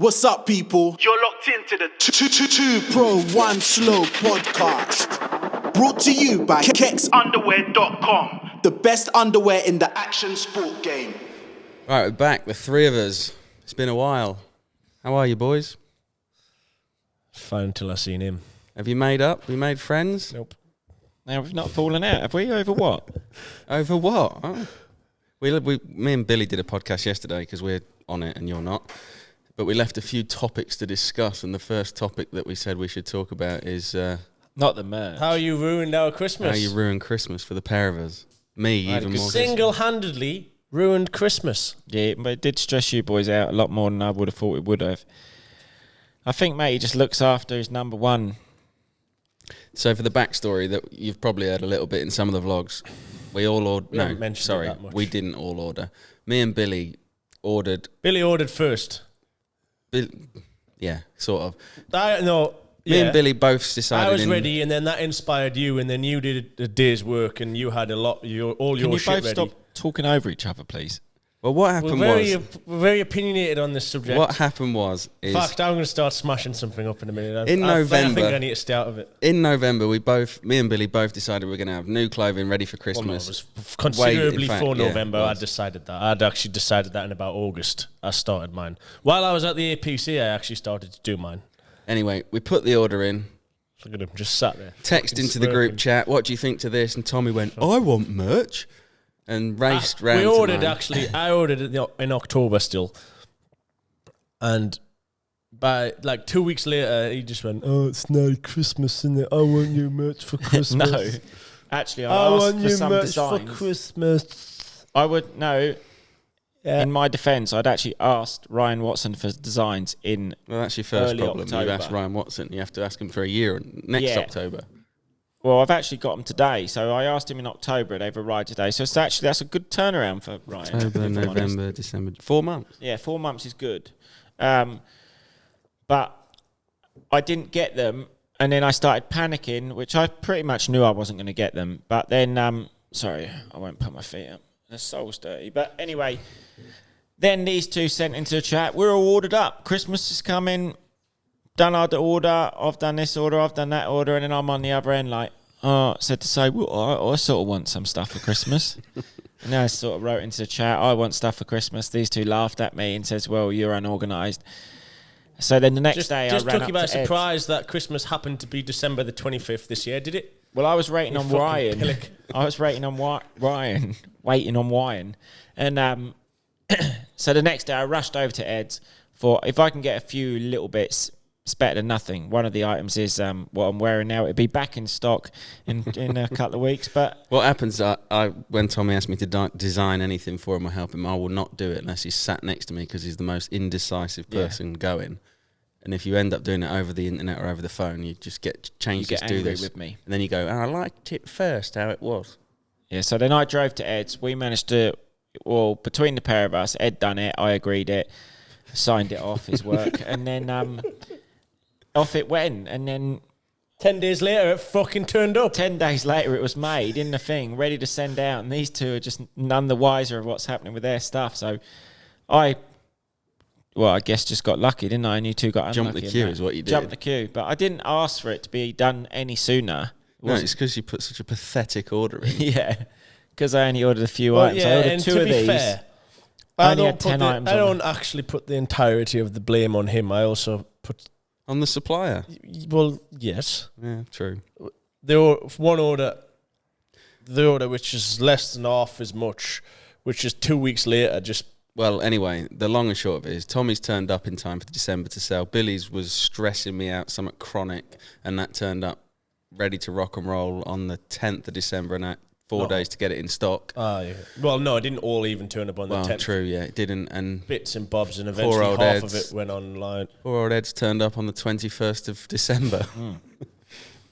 What's up, people? You're locked into the 2PRO1SLOW podcast. Brought to you by kexunderwear.com. The best underwear in the action sport game. Right, we're back, the three of us. It's been a while. How are you, boys? Fine until I seen him. Have you made up? We made friends? Nope. Now we've not fallen out, have we? Over what? Over what? Oh. Me and Billy did a podcast yesterday because we're on it and you're not. But we left a few topics to discuss, and the first topic that we said we should talk about is... not the merch. How you ruined our Christmas. How you ruined Christmas for the pair of us. Me, even more. Single-handedly ruined Christmas. Yeah, but it did stress you boys out a lot more than I would have thought it would have. I think, mate, he just looks after his number one. So for the backstory that you've probably heard a little bit in some of the vlogs, we all ordered... No, sorry, we didn't all order. Me and Billy ordered... Billy ordered first. Yeah, sort of. Me and Billy both decided... I was ready, and then that inspired you, and then you did a day's work, and you had all your Can you you shit both ready. stop talking over each other, please? Well, what happened We're very opinionated on this subject. What happened was... In fact, I'm going to start smashing something up in a minute. I think I need to stay out of it. In November, me and Billy both decided we were going to have new clothing ready for Christmas. Well, no, it was considerably before November. I decided that. I'd actually decided that in about August. I started mine. While I was at the APC, I actually started to do mine. Anyway, we put the order in. Look at him, just sat there. Text into the group chat, what do you think to this? And Tommy went, I want merch. And raced round. We ordered I ordered it in October still, and by like 2 weeks later, he just went, "Oh, it's now Christmas, isn't it? I want new merch for Christmas." No, actually, I asked for some designs for Christmas. I would no. Yeah. In my defence, I'd actually asked Ryan Watson for designs in. Well, that's your first early problem. October. You asked Ryan Watson. You have to ask him for a year next October. Well, I've actually got them today, so I asked him in October. They've arrived today, so that's a good turnaround for Ryan. October, November, December, 4 months. Yeah, 4 months is good. But I didn't get them, and then I started panicking, which I pretty much knew I wasn't going to get them. But then, sorry, I won't put my feet up. The soul's dirty. But anyway, then these two sent into the chat, we're all ordered up. Christmas is coming. Done our order, I've done this order, I've done that order, and then I'm on the other end like, said to say, well, I sort of want some stuff for Christmas. And then I sort of wrote into the chat, I want stuff for Christmas. These two laughed at me and says, well, you're unorganised. So then the next day I ran up to Ed. Just took you by surprise that Christmas happened to be December the 25th this year, did it? Well, I was waiting on Ryan. I was waiting on Ryan. And so the next day I rushed over to Ed's for, if I can get a few little bits, it's better than nothing. One of the items is what I'm wearing now. It'll be back in stock in a couple of weeks. But what happens, when Tommy asked me to design anything for him or help him, I will not do it unless he's sat next to me because he's the most indecisive person going. And if you end up doing it over the internet or over the phone, you just get changed to do this with me. And then you go, I liked it first, how it was. Yeah, so then I drove to Ed's. We managed to, well, between the pair of us, Ed done it, I agreed it, signed it off, his work, and then... off it went, and then 10 days later it fucking turned up. 10 days later it was made in the thing, ready to send out, and these two are just none the wiser of what's happening with their stuff. So I guess just got lucky, didn't I? And you two got unlucky. Jumped the queue is what you did. Jumped the queue, but I didn't ask for it to be done any sooner. No, it's because you put such a pathetic order in. Yeah, because I only ordered a few items. Yeah, I ordered two of these. Fair, I don't actually put the entirety of the blame on him. I also put... On the supplier? Well, yes. Yeah, true. The order which is less than half as much, which is 2 weeks later, just... Well, anyway, the long and short of it is Tommy's turned up in time for December to sell. Billy's was stressing me out, somewhat chronic, and that turned up ready to rock and roll on the 10th of December, and that 4 days to get it in stock. Yeah. Well, no, it didn't all even turn up on the 10th. Well, true, yeah, it didn't. And bits and bobs, and eventually half of it went online. Poor old Ed's turned up on the 21st of December.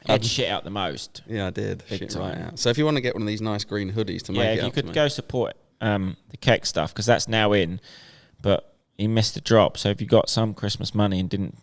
Ed shit out the most. Yeah, I did. Big shit time. right out. So if you want to get one of these nice green hoodies to make it if you up could to go support the Keck stuff, because that's now in, but he missed the drop. So if you got some Christmas money and didn't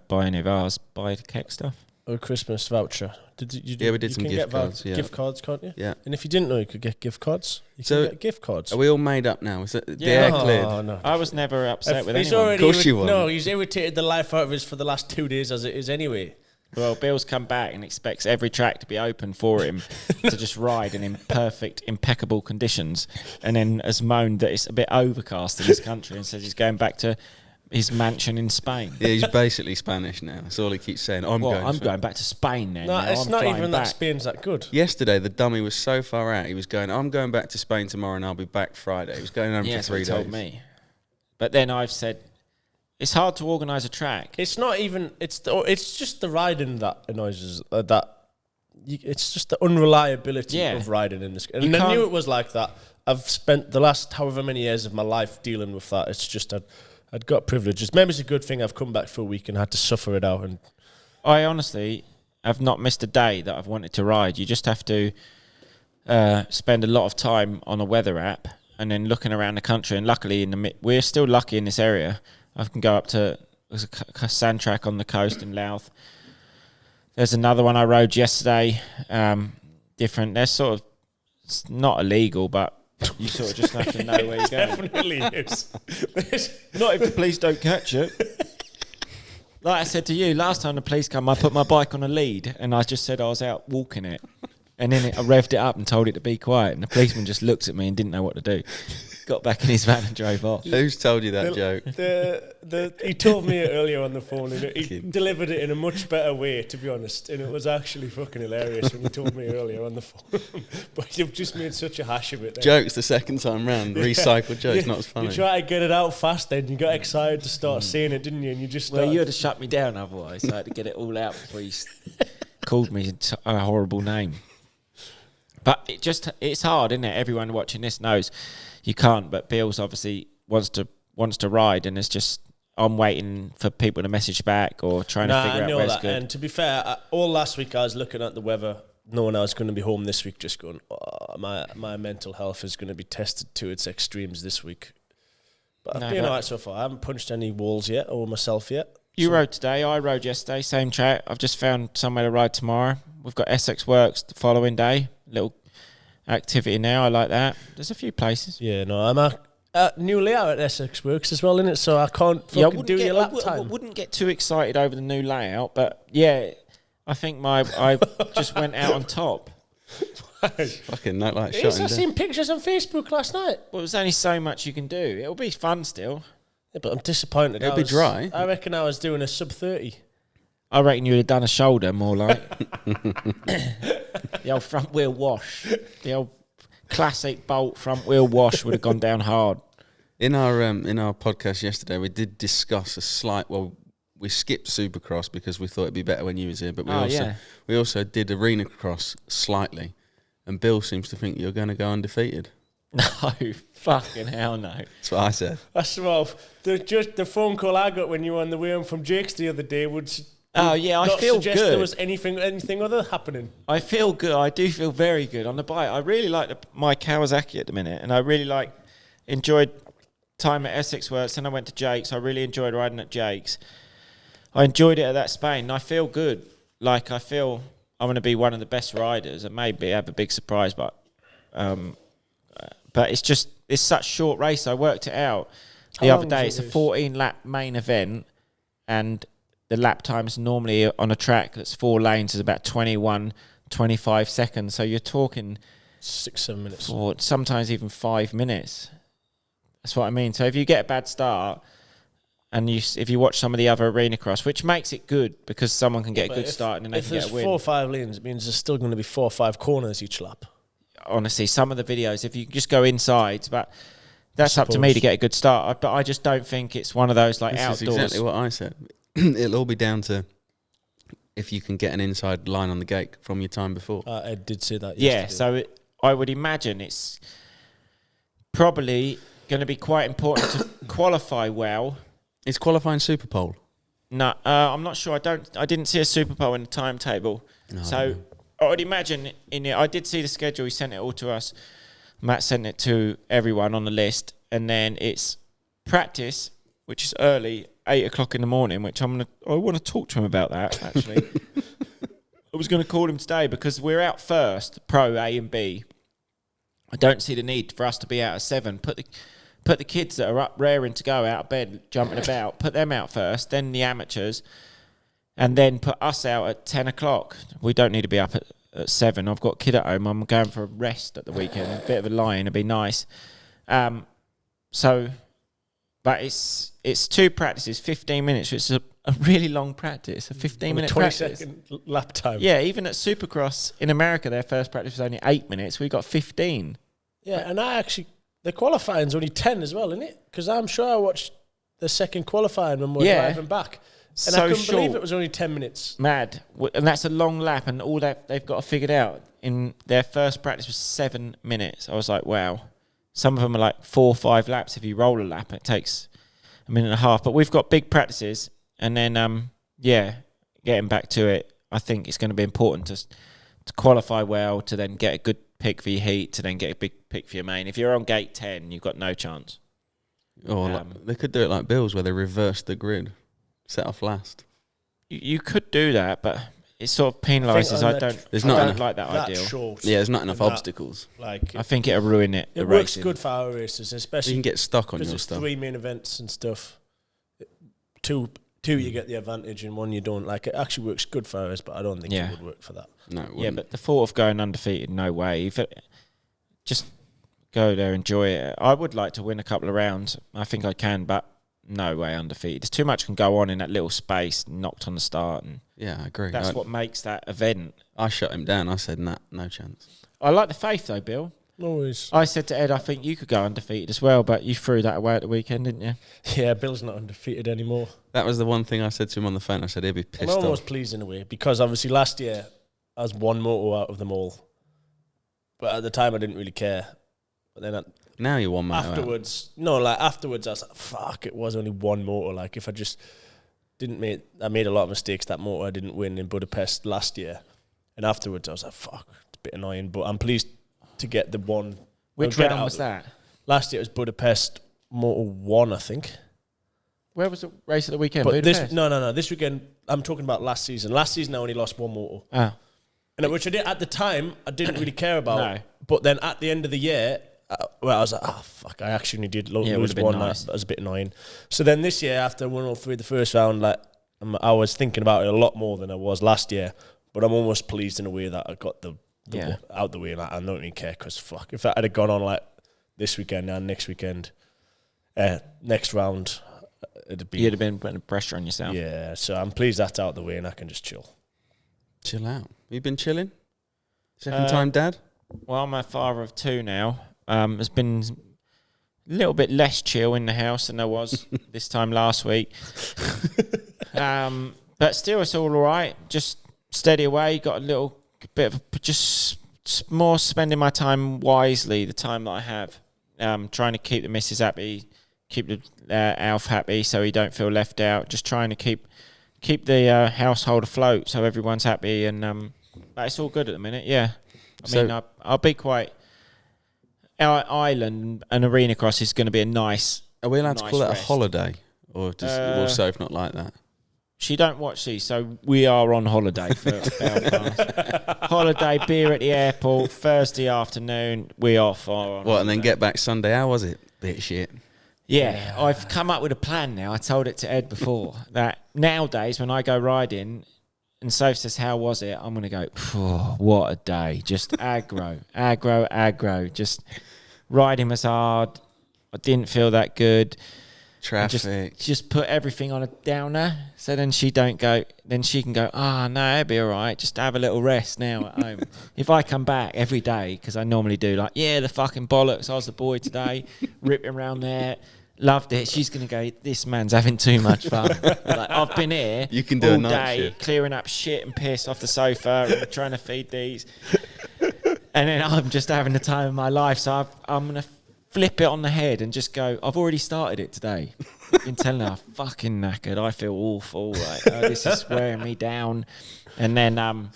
buy any of ours, buy the Keck stuff. a Christmas voucher. Did you? Yeah, we did you some can gift get cards. Yeah. gift cards, can't you? Yeah. And if you didn't know, you could get gift cards. You So, can get gift cards. Are we all made up now? Is it the Yeah. air cleared? Oh, no. I was never upset with He's anyone. already Of course you No, weren't. he's irritated the life out of us for the last 2 days as it is anyway. Well, Bill's come back and expects every track to be open for him to just ride in perfect, impeccable conditions, and then has moaned that it's a bit overcast in this country and says he's going back to his mansion in Spain. Yeah, he's basically Spanish now. That's all he keeps saying. I'm going back to Spain then. No, now. it's I'm not flying even back. that Spain's that good. Yesterday, the dummy was so far out. He was going, I'm going back to Spain tomorrow and I'll be back Friday. He was going home Yeah, for 3 days. he told me. But then I've said, it's hard to organise a track. It's not even. It's just the riding that annoys us. It's just the unreliability of riding in this. And I knew it was like that. I've spent the last however many years of my life dealing with that. It's just I'd got privileges. Maybe it's a good thing I've come back for a week and had to suffer it out. And I honestly have not missed a day that I've wanted to ride. You just have to spend a lot of time on a weather app and then looking around the country. And luckily, we're still lucky in this area. I can go up to there's a sand track on the coast in Louth. There's another one I rode yesterday. Different. They're sort of it's not illegal, but you sort of just have to know where you're going. definitely is. Not if the police don't catch it. Like I said to you, last time the police come, I put my bike on a lead and I just said I was out walking it. And then I revved it up and told it to be quiet. And the policeman just looked at me and didn't know what to do. Got back in his van and drove off. Who's told you that joke? He told me it earlier on the phone, and he delivered it in a much better way, to be honest. And it was actually fucking hilarious when he told me earlier on the phone. But you've just made such a hash of it. Then. Jokes the second time round. Recycled jokes, not as funny. You try to get it out fast, then you got excited to start saying it, didn't you? And you just Well, you had to shut me down otherwise. So I had to get it all out before you called me a horrible name. But it's hard, isn't it? Everyone watching this knows you can't. But Bill's obviously wants to ride, and it's just I'm waiting for people to message back or trying to figure out where it's good. And to be fair, all last week I was looking at the weather, knowing I was going to be home this week, just going, oh, my mental health is going to be tested to its extremes this week. But I've been alright so far. I haven't punched any walls yet or myself yet. You rode today. I rode yesterday. Same track. I've just found somewhere to ride tomorrow. We've got Essex Works the following day. Little activity now. I like that. There's a few places. Yeah, no, I'm a new layout at Essex Works as well, innit? So I can't fucking do your lap time. I wouldn't get too excited over the new layout, but yeah, I think I just went out on top. Fucking not like Yes, shot. I seen pictures on Facebook last night. Well, there's only so much you can do. It'll be fun still. Yeah, but I'm disappointed. It'll be dry. I reckon I was doing a sub 30. I reckon you would have done a shoulder more like. The old front wheel wash. The old classic bolt front wheel wash would have gone down hard. In our podcast yesterday, we did discuss a slight. Well, we skipped Supercross because we thought it'd be better when you was here, but we also did Arena Cross slightly. And Bill seems to think you're going to go undefeated. No, fucking hell no. That's what I said. That's well. The phone call I got when you were on the way home from Jake's the other day would. Oh yeah, I not feel suggest good. There was anything other happening. I feel good. I do feel very good on the bike. I really like my Kawasaki at the minute, and I really enjoyed time at Essex Works. And I went to Jake's. I really enjoyed riding at Jake's. I enjoyed it at that Spain. And I feel good. Like I feel I'm going to be one of the best riders, and maybe have a big surprise. But it's such short race. I worked it out the other day. It's a 14-lap main event, and the lap times normally on a track that's 4 lanes is about 21, 25 seconds. So you're talking 6-7 minutes, or sometimes even 5 minutes. That's what I mean. So if you get a bad start, and if you watch some of the other Arena Cross, which makes it good because someone can get a good start and then they can get a win. If there's 4 or 5 lanes, it means there's still going to be 4 or 5 corners each lap. Honestly, some of the videos, if you just go inside, but that's up to me to get a good start. But I just don't think it's one of those like outdoors. This is exactly what I said. It'll all be down to if you can get an inside line on the gate from your time before. Ed did say that yesterday. Yeah, so I would imagine it's probably going to be quite important to qualify well. Is qualifying Super Pole? No, I'm not sure. I didn't see a Super Pole in the timetable. No, so I would imagine in it. I did see the schedule. He sent it all to us. Matt sent it to everyone on the list, and then it's practice, which is early, 8 o'clock in the morning. Which I want to talk to him about that actually. I was going to call him today because we're out first, Pro A and B. I don't see the need for us to be out at 7. Put the kids that are up raring to go out of bed, jumping about, put them out first, then the amateurs, and then put us out at 10 o'clock. We don't need to be up at 7. I've got a kid at home. I'm going for a rest at the weekend. A bit of a lie-in. It'd be nice. But it's 2 practices, 15 minutes. It's a really long practice, a 15-minute practice. 20-second lap time. Yeah, even at Supercross in America, their first practice was only 8 minutes. We got 15. Yeah, and the qualifying's only 10 as well, isn't it? Because I'm sure I watched the second qualifying when we were driving back. And I couldn't believe it was only 10 minutes. Mad. And that's a long lap, and all that they've got to figure it out. In their first practice was 7 minutes. I was like, wow. Some of them are like 4 or 5 laps. If you roll a lap, it takes a minute and a half. But we've got big practices, and then, getting back to it, I think it's going to be important to qualify well, to then get a good pick for your heat, to then get a big pick for your main. If you're on gate 10, you've got no chance. Or they could do it like Bill's, where they reverse the grid, set off last. You could do that, but it sort of penalises. I don't like that idea. Short, yeah, there's not enough obstacles. I think it'll ruin it. It works good for our races, especially you can get stuck on your because stuff. 3 main events and stuff. Two you get the advantage, and 1 you don't. Like, it actually works good for ours, but I don't think it would work for that. No, it yeah, but the thought of going undefeated, no way. Just go there, enjoy it. I would like to win a couple of rounds. I think I can, but no way undefeated. There's too much can go on in that little space, knocked on the start. And yeah, I agree. That's what makes that event. I shut him down. I said, nah, no chance. I like the faith, though, Bill. Always. I said to Ed, I think you could go undefeated as well, but you threw that away at the weekend, didn't you? Yeah, Bill's not undefeated anymore. That was the one thing I said to him on the phone. I said he'd be pissed off. I'm almost pleased in a way, because obviously last year I was 1 moto out of them all. But at the time I didn't really care. But then now you're 1 moto afterwards, afterwards I was like, fuck, it was only 1 moto. Like, if I just I made a lot of mistakes that moto. I didn't win in Budapest last year. And afterwards I was like, fuck, it's a bit annoying. But I'm pleased to get the one. Which round was that? Last year it was Budapest Moto 1, I think. Where was the race of the weekend? But this weekend, I'm talking about last season. Last season I only lost 1 moto. Ah. And which I did at the time, I didn't really care about. No. But then at the end of the year, I was like, fuck, I actually only did lose one. Nice. That was a bit annoying. So then this year, after 103 the first round, like, I was thinking about it a lot more than I was last year. But I'm almost pleased in a way that I got the out the way. Like, I don't really care, because fuck, if that had gone on like this weekend and next weekend, next round, you'd have been putting pressure on yourself. Yeah, so I'm pleased that's out the way and I can just chill. Chill out. You've been chilling? Second time, Dad? Well, I'm a father of 2 now. There's been a little bit less chill in the house than there was this time last week. But still, it's all right. Just steady away. Got a little bit of just more spending my time wisely, the time that I have. Trying to keep the missus happy, keep the Alf happy so he don't feel left out. Just trying to keep the household afloat so everyone's happy. And but it's all good at the minute, yeah. I mean, I'll be quite... Our island and arena cross is going to be a nice... Are we allowed to call it a holiday? Or will Soph not like that? She don't watch these, so we are on holiday for Belfast. Holiday, beer at the airport, Thursday afternoon, we off. And then get back Sunday. How was it? Bit shit. Yeah, I've come up with a plan now. I told it to Ed before, that nowadays when I go riding and Soph says, how was it? I'm going to go, what a day. Just aggro. Just riding was hard. I didn't feel that good. Traffic. Just put everything on a downer, so then she don't go. Then she can go. No, it'll be all right. Just have a little rest now at home. If I come back every day, because I normally do, like, the fucking bollocks. I was the boy today, ripping around there, loved it. She's gonna go. This man's having too much fun. Like, I've been here you can do all a night day, shift. clearing up shit and piss off the sofa, and trying to feed these, and then I'm just having the time of my life. So I'm gonna flip it on the head and just go, I've already started it today. Been telling her, I'm fucking knackered. I feel awful. Like, this is wearing me down. And then,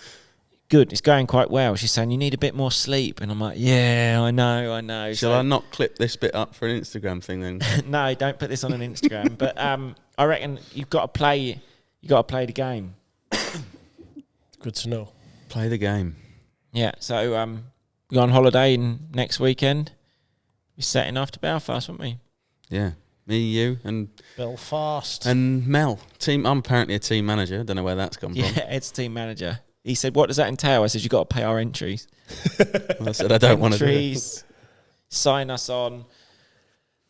good. It's going quite well. She's saying, you need a bit more sleep. And I'm like, yeah, I know. Shall I not clip this bit up for an Instagram thing then? No, don't put this on an Instagram. But I reckon you've got to play the game. Good to know. Play the game. Yeah, so we go on holiday next weekend. We're setting off to Belfast, won't we? Yeah. Me, you, and Belfast. And Mel. I'm apparently a team manager. Don't know where that's come from. Yeah, Ed's team manager. He said, what does that entail? I said, you've got to pay our entries. Well, I said, I don't want to do it. Entries, sign us on,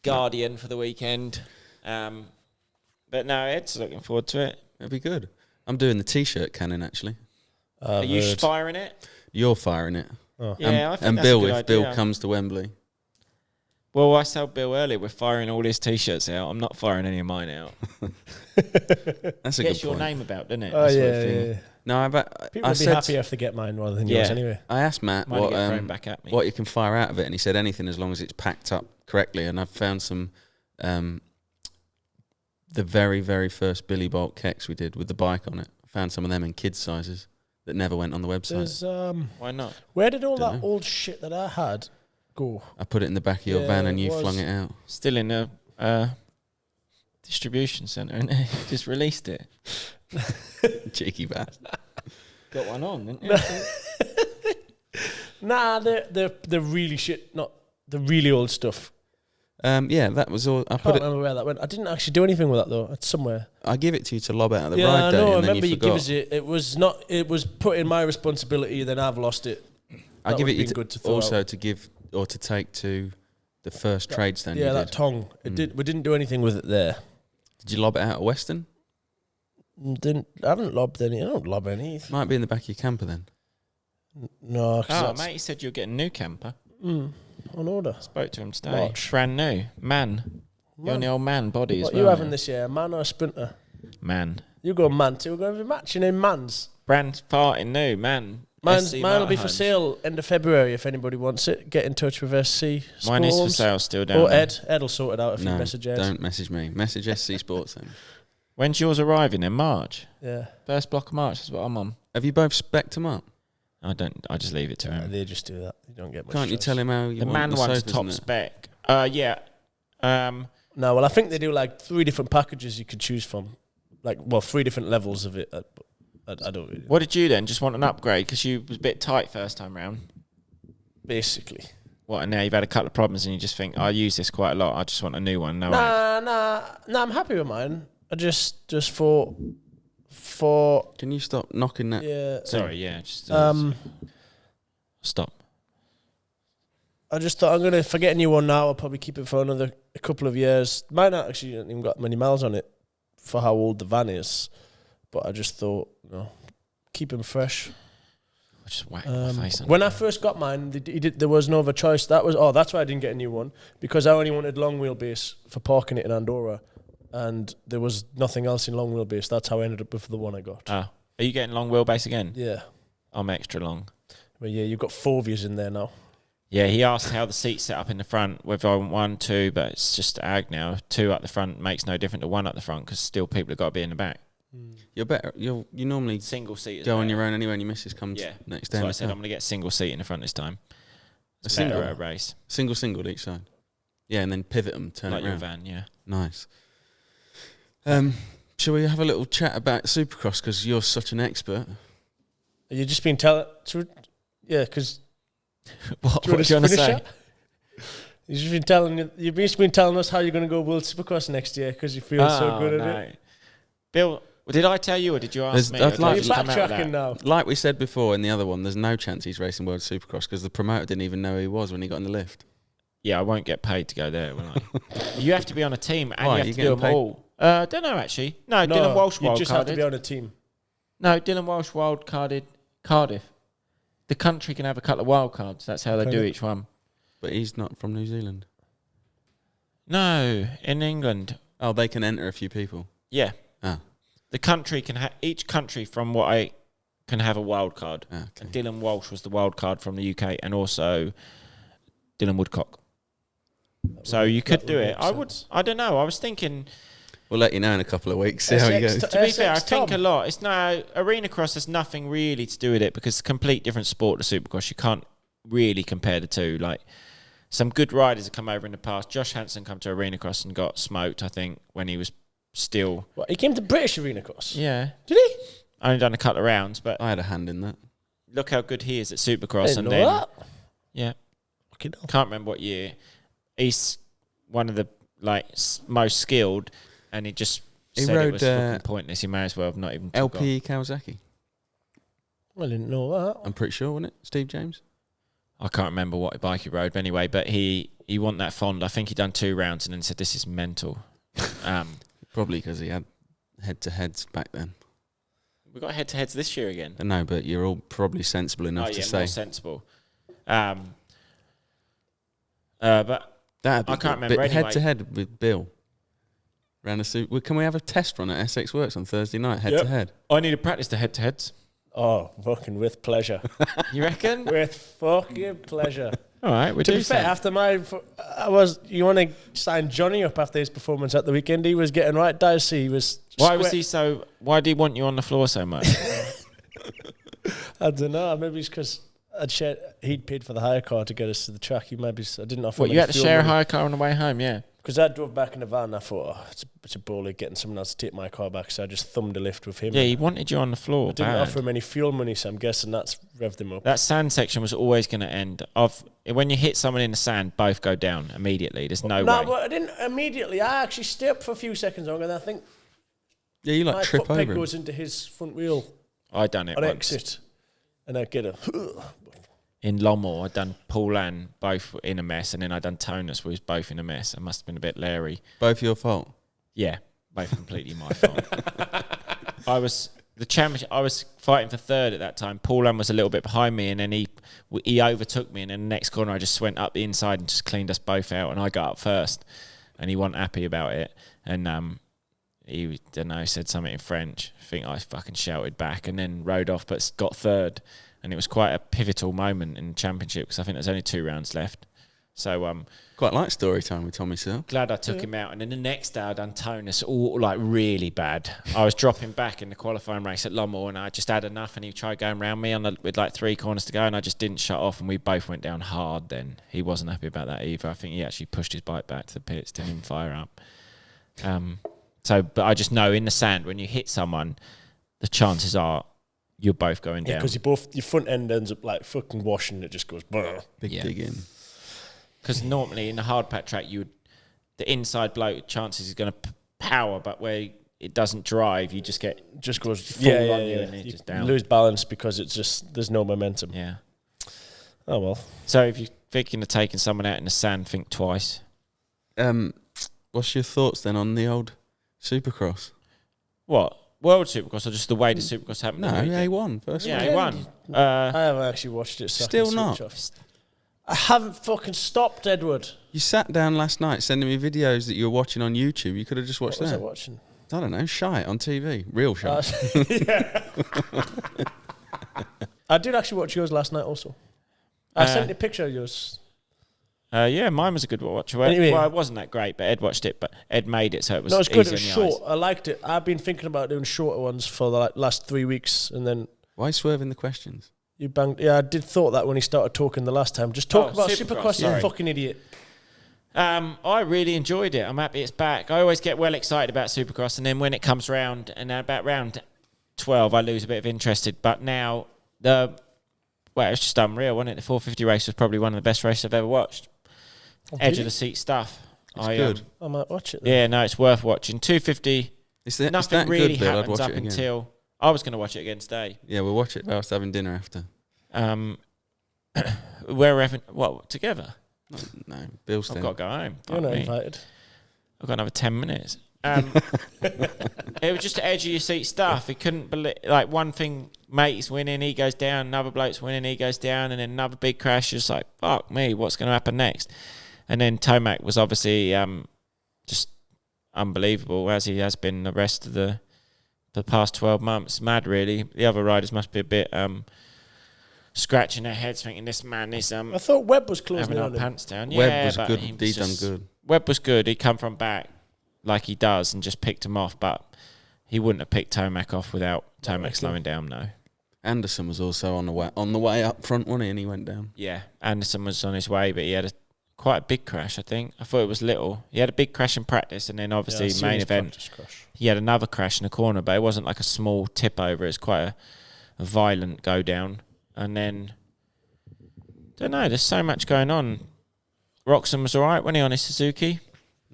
Guardian for the weekend. But no, Ed's looking forward to it. It'll be good. I'm doing the T-shirt cannon, actually. Are you firing it? You're firing it. Oh. Yeah, I think and that's Bill, a good if idea. Bill comes to Wembley. Well, I told Bill earlier, we're firing all his T-shirts out. I'm not firing any of mine out. That's a Gets good your point. name about, doesn't it? Oh, That sort yeah, of thing. yeah. No, People I would be said, happier if they get mine rather than Yeah. yours anyway. I asked Matt Might get thrown back at me. what you can fire out of it, and he said anything as long as it's packed up correctly. And I've found some, the very, very first Billy Bolt keks we did with the bike on it. I found some of them in kids' sizes that never went on the website. There's Why not? where did all that Dunno. old shit that I had go? I put it in the back of your Yeah, van and it you was. flung it out. Still in a distribution centre, isn't it? Just released it. Cheeky bastard. Got one on, didn't you? Nah, the really shit, not the really old stuff. Yeah, that was all. I I put can't it. remember where that went. I didn't actually do anything with that though. It's somewhere. I give it to you to lob out of the Yeah, I ride day, know. I and then remember you you forgot. give us it. It was not. It was put in my responsibility. Then I've lost it. I That give it would've you been to, good to throw also out. to give or to take to the first trade stand. Yeah, you that did. tongue. It did. We didn't do anything with it there. Did you lob it out at Western? I haven't lobbed any. I don't lob any. Might be in the back of your camper then. No, Oh, because mate, he said you're getting a new camper. on order. Spoke to him today. Watch. Brand new. Man. You're on the old man body What as you well. having now. this year, a man or a sprinter? Man. You go man too. We're going to be matching in mans. Brand parting new. Man. Mine SC will be for Motorhomes. sale end of February if anybody wants it. Get in touch with SC Sports. Mine is for sale still down Or there. Ed. Ed will sort it out if you No, message Ed. don't message me. Message SC Sports then. When's yours arriving? In March? Yeah. First block of March is what I'm on. Have you both spec'd them up? I just leave it to him. They just do that. You don't get much Can't you choice. tell him how you The want man the one's sofas top and that? spec. Yeah. No, well, I think they do like 3 different packages you could choose from. Like, well, 3 different levels of it. I don't really. What did you then? Just want an upgrade because you was a bit tight first time round. Basically. What? And now you've had a couple of problems and you just think, I use this quite a lot. I just want a new one. No, Nah, I'm happy with mine. I just for Can you stop knocking that? yeah. Sorry, yeah. Just, stop. I just thought I'm gonna forget a new one now. I'll probably keep it for a couple of years. Might not actually even got many miles on it for how old the van is, but I just thought, keep him fresh. I just whacked my face on When it. I first got mine, there was no other choice. That's why I didn't get a new one, because I only wanted long wheelbase for parking it in Andorra, and there was nothing else in long wheelbase. That's how I ended up with the one I got. Oh. Are you getting long wheelbase again? Yeah, I'm extra long. but yeah, you've got 4 views in there now. Yeah, he asked how the seat's set up in the front, whether I want 1, 2, but it's just ag now. 2 up the front makes no difference to 1 up the front because still people have got to be in the back. You're better. You normally Single seat. go on your own anyway, and your missus comes Yeah. next That's day. what I said. I'm going to get a single seat in the front this time. A It's better single? at a race. single each side. Yeah, and then pivot them, turn Like it your around. van, yeah. Nice. Shall we have a little chat about Supercross because you're such an expert? You've just been telling, yeah, because What do you want do you to want to finish say? it? You've just been telling us how you're going to go World Supercross next year because you feel Oh, so good at it. Bill, did I tell you or did you ask me? I'd Or like- You're did you come out with backtracking that? now. Like we said before in the other one, there's no chance he's racing World Supercross because the promoter didn't even know who he was when he got in the lift. Yeah, I won't get paid to go there, will I? You have to be on a team and Why, you have you to do getting them all. all. Don't know, actually. No, Dylan Walsh you just have to be wildcarded. on a team. No, Dylan Walsh wildcarded Cardiff. The country can have a couple of wildcards. That's how they do Okay. each one. But he's not from New Zealand. No, in England. Oh, they can enter a few people. Yeah. Ah, The country can have, each country from what I can have a wild card. okay. And Dylan Walsh was the wild card from the UK and also Dylan Woodcock. So you could that do would it. make I don't know. I was thinking, We'll let you know in a couple of weeks. See how he SX goes. to be fair, I SX think a Tom. lot. It's no arena cross has nothing really to do with it because it's a complete different sport to Supercross. You can't really compare the two. Like some good riders have come over in the past. Josh Hansen come to arena cross and got smoked, I think, when he was still. What, he came to British Arena Cross. Yeah. Did he? Only done a couple of rounds, but I had a hand in that. look how good he is at Supercross. Didn't And know then, that. yeah, Fucking hell. can't remember what year. He's one of the most skilled, and he just said rode, it was fucking pointless. He may as well have not even took LP Kawasaki. I didn't know that. I'm pretty sure, wasn't it? Steve James? I can't remember what bike he rode, but anyway, but he wasn't that fond. I think he done 2 rounds and then said, "This is mental." Probably because he had head-to-heads back then. We got head-to-heads this year again. No, but you're all probably sensible enough to say. More sensible. But I can't remember anyway. Head-to-head with Bill. Ran a suit. Can we have a test run at SX Works on Thursday night, head-to-head? I need to practice the head-to-heads. Oh, fucking with pleasure. You reckon? With fucking pleasure. All right, we To do be fair, so. after you want to sign Johnny up after his performance at the weekend? He was getting right dicey. He was. Why did he want you on the floor so much? I don't know. Maybe it's because he'd paid for the hire car to get us to the track. I didn't offer. What, you had to share a hire car on the way home? Yeah. Because I drove back in the van and I thought, it's a ball of getting someone else to take my car back. So I just thumbed a lift with him. Yeah, he wanted you on the floor. I didn't offer him any fuel money, so I'm guessing that's revved him up. That sand section was always going to end. When you hit someone in the sand, both go down immediately. There's no way. No, but I didn't immediately. I actually stayed up for a few seconds longer, and I think Yeah, you my trip foot over peg him. goes into his front wheel I done it on once. exit, and I get a. In Longmore, I done Paul Ann both in a mess, and then I done Tonus, who was both in a mess. I must have been a bit leery. Both your fault. Yeah, both completely my fault. I was fighting for third at that time. Paul Ann was a little bit behind me, and then he overtook me, and then the next corner I just went up the inside and just cleaned us both out, and I got up first, and he wasn't happy about it, and he said something in French. I think I fucking shouted back, and then rode off, but got third. And it was quite a pivotal moment in the championship because I think there's only 2 rounds left. So Quite like story time with Tommy Searle. glad I took him out. And then the next day I done Tonus, all like really bad. I was dropping back in the qualifying race at Longmore, and I just had enough, and he tried going round me with like 3 corners to go, and I just didn't shut off, and we both went down hard then. He wasn't happy about that either. I think he actually pushed his bike back to the pits, didn't even fire up. But I just know in the sand, when you hit someone, the chances are you're both going down. Because your front end ends up like fucking washing. It just goes. Brr. Big dig in. Because normally in a hard pack track, the inside bloke chances is going to power, but where it doesn't drive, you just goes full on you and it's just down. Lose balance because it's just there's no momentum. Yeah. Oh well. So if you're thinking of taking someone out in the sand, think twice. What's your thoughts then on the old Supercross? What? World Supercross or just the way the Supercross happened? No, A1 first. Yeah, one. A1. I haven't actually watched it. So Still not. I haven't fucking stopped, Edward. You sat down last night sending me videos that you were watching on YouTube. You could have just watched What was I that. watching? I don't know, shite on TV. Real shite. Yeah. I did actually watch yours last night also. I sent you a picture of yours. Yeah, mine was a good watch. Anyway. Well, it wasn't that great, but Ed watched it. But Ed made it, so it was. No, it was good. It easy was on the short. eyes. I liked it. I've been thinking about doing shorter ones for the last 3 weeks, and then Why swerving the questions? you banged. Yeah, I did thought that when he started talking the last time. Just talk about Supercross, Supercross, you sorry. fucking idiot. I really enjoyed it. I'm happy it's back. I always get well excited about Supercross, and then when it comes round, and about round 12, I lose a bit of interest. But now it's just unreal, wasn't it? The 450 race was probably one of the best races I've ever watched. Edge of the seat stuff. It's good. I might watch it then. Yeah, no, it's worth watching. 250. Nothing that really good, Bill. I'd happens watch up it again. until I was going to watch it again today. Yeah, we'll watch it whilst having dinner after. Wherever, what, together? No, Bill's I've thing. got to go home. You're Fuck not me. invited. I've got another 10 minutes. It was just edge of your seat stuff. He couldn't believe, like, one thing, mate's winning, he goes down, another bloke's winning, he goes down, and then another big crash. Just like, fuck me, what's going to happen next? And then Tomac was obviously just unbelievable, as he has been the rest of the past 12 months. Mad, really. The other riders must be a bit scratching their heads, thinking this man is I thought Webb was closing having in our on him. pants down. Yeah, Webb was but good. he He was done just- good. Webb was good. He'd come from back like he does and just picked him off, but he wouldn't have picked Tomac off without Tomac slowing down, no. Anderson was also on the way up front, wasn't he? And he went down. Yeah, Anderson was on his way, but he had quite a big crash, I think. I thought it was little. He had a big crash in practice, and then obviously main event, he had another crash in the corner, but it wasn't like a small tip over. It was quite a violent go down. And then, don't know, there's so much going on. Roxon was all right, wasn't he, on his Suzuki?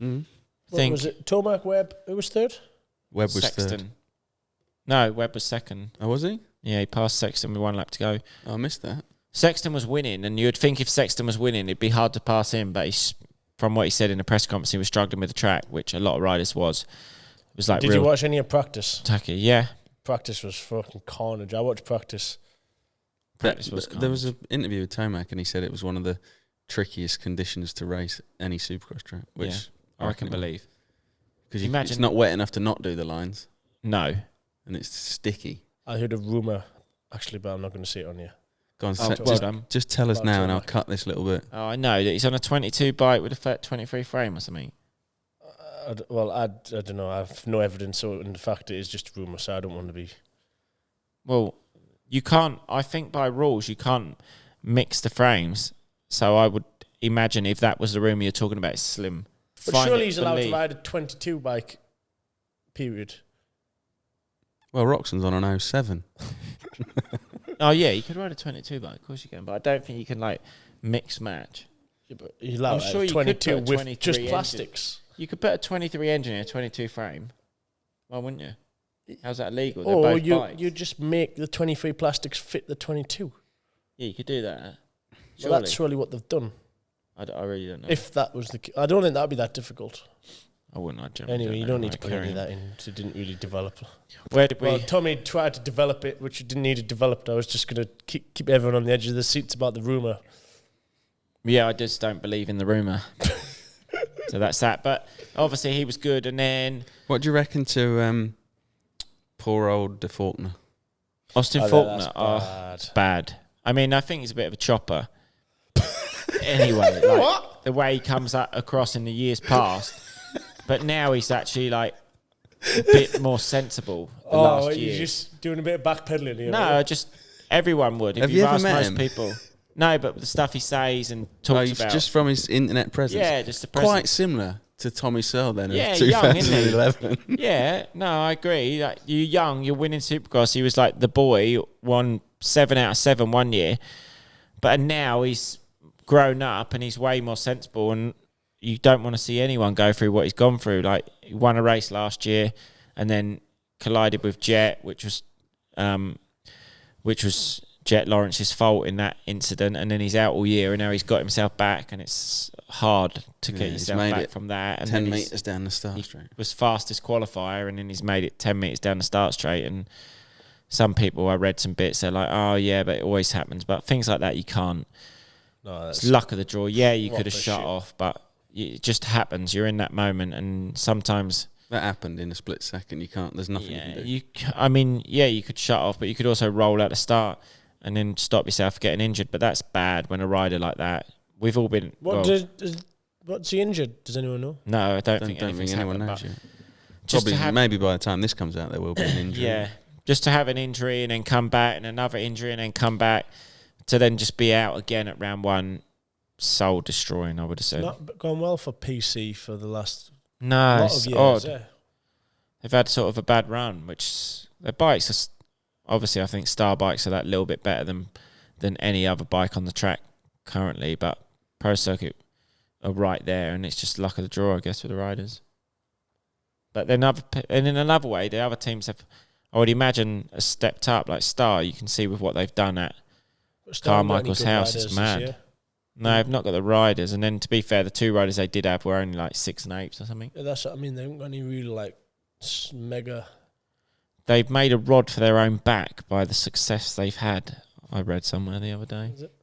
Mm. What was it? Tomac, Webb, who was third? Webb was Sexton. third. No, Webb was second. Oh, was he? Yeah, he passed Sexton with 1 lap to go. Oh, I missed that. Sexton was winning, and you'd think if Sexton was winning, it'd be hard to pass him, but from what he said in the press conference, he was struggling with the track, which a lot of riders was. It was like Did you watch any of practice? Tacky, yeah. Practice was fucking carnage. I watched practice. There was an interview with Tomac, and he said it was one of the trickiest conditions to race any Supercross track, which I can believe. Because it's not wet enough to not do the lines. No. And it's sticky. I heard a rumour, actually, but I'm not going to say it on you. Go on, just tell us now, and I'll cut this little bit. Oh, I know that he's on a 22 bike with a 23 frame or something. I don't know. I have no evidence, so in fact, it is just a rumour, so I don't want to be. Well, you can't. I think by rules you can't mix the frames. So I would imagine if that was the rumour you're talking about, it's slim. But surely he's allowed to ride a 22 bike. Period. Well, Roxon's on an 07. Oh yeah, you could ride a 22 bike, of course you can, but I don't think you can like mix match. Yeah, but he's allowed I'm sure a 22 with with just plastics. You could put a 23 engine in a 22 frame. Why wouldn't you? How's that legal? They're Or both bikes. you just make the 23 plastics fit the 22. Yeah, you could do that. Well, that's surely what they've done. I really don't know. If that was I don't think that'd be that difficult. I wouldn't. Anyway, you don't need to put any of that in. It didn't really develop. Where did Well, Tommy tried to develop it, which you didn't need to develop. I was just going to keep everyone on the edge of the seats about the rumour. Yeah, I just don't believe in the rumour. So that's that. But obviously he was good. And then... What do you reckon to poor old De Faulkner? Austin Faulkner? Bad. I mean, I think he's a bit of a chopper. Anyway, like, the way he comes across in the years past... But now he's actually like a bit more sensible than last year. You're just doing a bit of backpedaling here. No, just everyone would. Have you ever met most him? People. No, but the stuff he says and talks about. Just from his internet presence. Yeah, just the presence. Quite similar to Tommy Searle then yeah, of 2011. Young, isn't he? Yeah, no, I agree. Like, you're young, you're winning Supercross. He was like the boy, won 7 out of 7 one year. But now he's grown up and he's way more sensible, and you don't want to see anyone go through what he's gone through. Like, he won a race last year and then collided with Jet, which was Jet Lawrence's fault in that incident, and then he's out all year, and now he's got himself back, and it's hard to get yourself back from that. And 10 metres down the start straight. He was fastest qualifier, and then he's made it 10 metres down the start straight. And some people, I read some bits, they're like, oh yeah, but it always happens. But things like that, you can't. No, it's luck of the draw. Yeah, you could have shut off, but it just happens. You're in that moment, and sometimes that happened in a split second. You can't. There's nothing you can do. I mean, yeah, you could shut off, but you could also roll out the start and then stop yourself getting injured. But that's bad when a rider like that. We've all been. What's he injured? Does anyone know? No, I don't think anyone knows yet. Maybe by the time this comes out, there will be an injury. Yeah, just to have an injury and then come back, and another injury and then come back, to then just be out again at round one. Soul destroying, I would have said. Not gone well for PC for the last lot of years. Odd. Yeah. They've had sort of a bad run, which their bikes are obviously, I think Star bikes are that little bit better than any other bike on the track currently, but Pro Circuit are right there, and it's just luck of the draw, I guess, for the riders. But then in another way, the other teams have, I would imagine, stepped up. Like Star, you can see with what they've done at Carmichael's house, it's mad. No, I've not got the riders. And then, to be fair, the 2 riders they did have were only like 6 and 8 or something. Yeah, that's what I mean. They haven't got any really like mega. They've made a rod for their own back by the success they've had. I read somewhere the other day. Is it?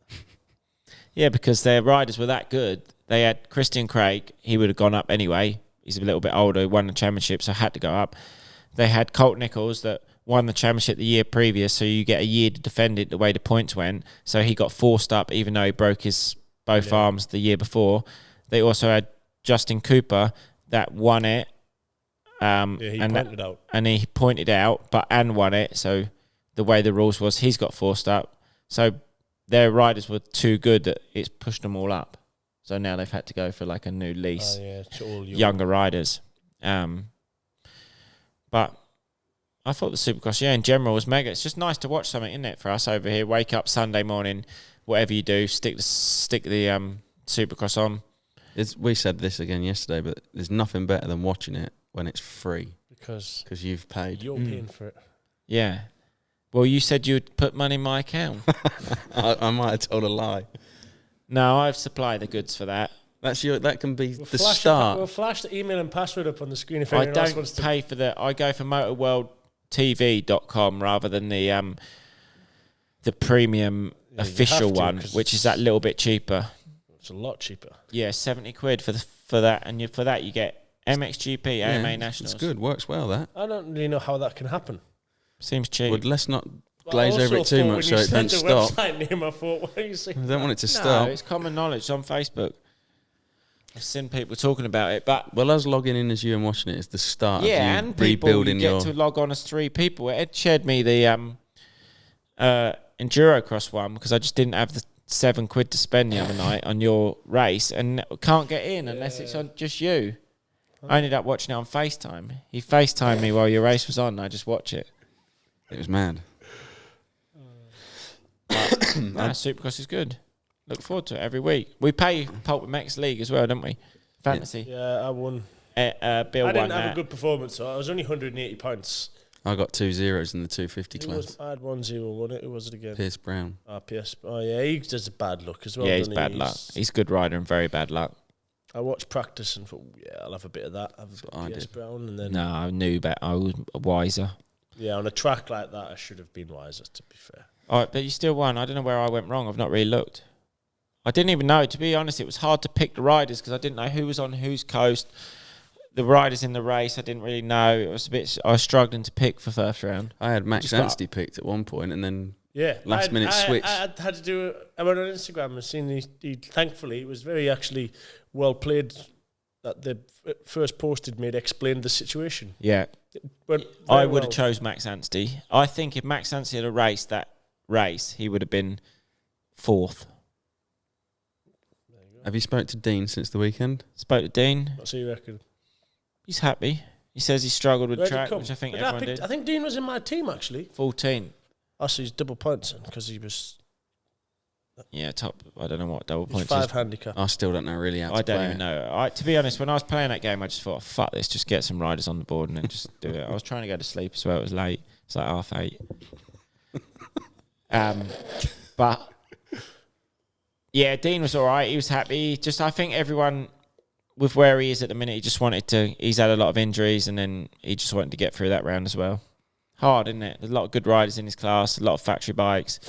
Yeah, because their riders were that good. They had Christian Craig. He would have gone up anyway. He's a little bit older. Won the championship, so had to go up. They had Colt Nichols that won the championship the year previous, so you get a year to defend it the way the points went. So he got forced up even though he broke his both arms the year before. They also had Justin Cooper that won it. He pointed out, and won it. So the way the rules was, he's got forced up. So their riders were too good that it's pushed them all up. So now they've had to go for like a new lease, to all younger riders. But I thought the Supercross, in general was mega. It's just nice to watch something, isn't it, for us over here? Wake up Sunday morning, whatever you do, stick the Supercross on. We said this again yesterday, but there's nothing better than watching it when it's free. Because you've paid. You're paying for it. Yeah. Well, you said you'd put money in my account. I might have told a lie. No, I've supplied the goods for that. That can be the start. We'll flash the email and password up on the screen if I anyone else don't wants to pay for the. I go for motorworldtv.com rather than the premium official one, which is that little bit cheaper. It's a lot cheaper. Yeah, £70 for that, and for that you get MXGP, AMA Nationals. It's good, works well. That I don't really know how that can happen. Seems cheap. Well, let's not glaze over it too much so it don't stop. Name, I thought, what are you saying? I don't want it to stop. No, it's common knowledge on Facebook. I've seen people talking about it, but us logging in as you and watching it is the start. Yeah, of you and people rebuilding you get to log on as 3 people. Ed shared me the Enduro Cross one because I just didn't have the £7 to spend the other night on your race and can't get in unless it's on just you. I ended up watching it on FaceTime. He FaceTimed me while your race was on and I just watch it. It was mad. Supercross is good. Look forward to it every week. We pay Pulp Max League as well, don't we? Fantasy. Yeah, I won. Bill I didn't won have a good performance, so I was only £180. I got 2 zeros in the 250 class. I had 1-0, won it. Who was it again? Pierce Brown. Pierce. Oh, yeah, he does a bad luck as well. Yeah, he's bad luck. He's a good rider and very bad luck. I watched practice and thought, I'll have a bit of that. Have a bit of Pierce Brown. And then, no, I knew better. I was wiser. Yeah, on a track like that, I should have been wiser, to be fair. All right, but you still won. I don't know where I went wrong. I've not really looked. I didn't even know. To be honest, it was hard to pick the riders because I didn't know who was on whose coast. The riders in the race, I didn't really know. It was I was struggling to pick for first round. I had Max Anstey picked at one point and then last minute switch. I had to do it. I went on Instagram and seen he thankfully, it was very actually well played that the first post he'd made explained the situation. Yeah. I would have chose Max Anstey. I think if Max Anstey had raced that race, he would have been 4th. Have you spoke to Dean since the weekend? Spoke to Dean. What's he reckon? He's happy. He says he struggled with track, which I think everyone did. I think Dean was in my team, actually. 14. Oh, so he's double points because he was... Yeah, top. I don't know what double points 5 is. handicap. I still don't know really how to I don't play even know. To be honest, when I was playing that game, I just thought, fuck this, just get some riders on the board and then just do it. I was trying to go to sleep as well. It was late. It's like 8:30. But yeah, Dean was all right. He was happy. Just I think everyone with where he is at the minute, he just wanted to. He's had a lot of injuries, and then he just wanted to get through that round as well. Hard, isn't it? There's a lot of good riders in his class, a lot of factory bikes.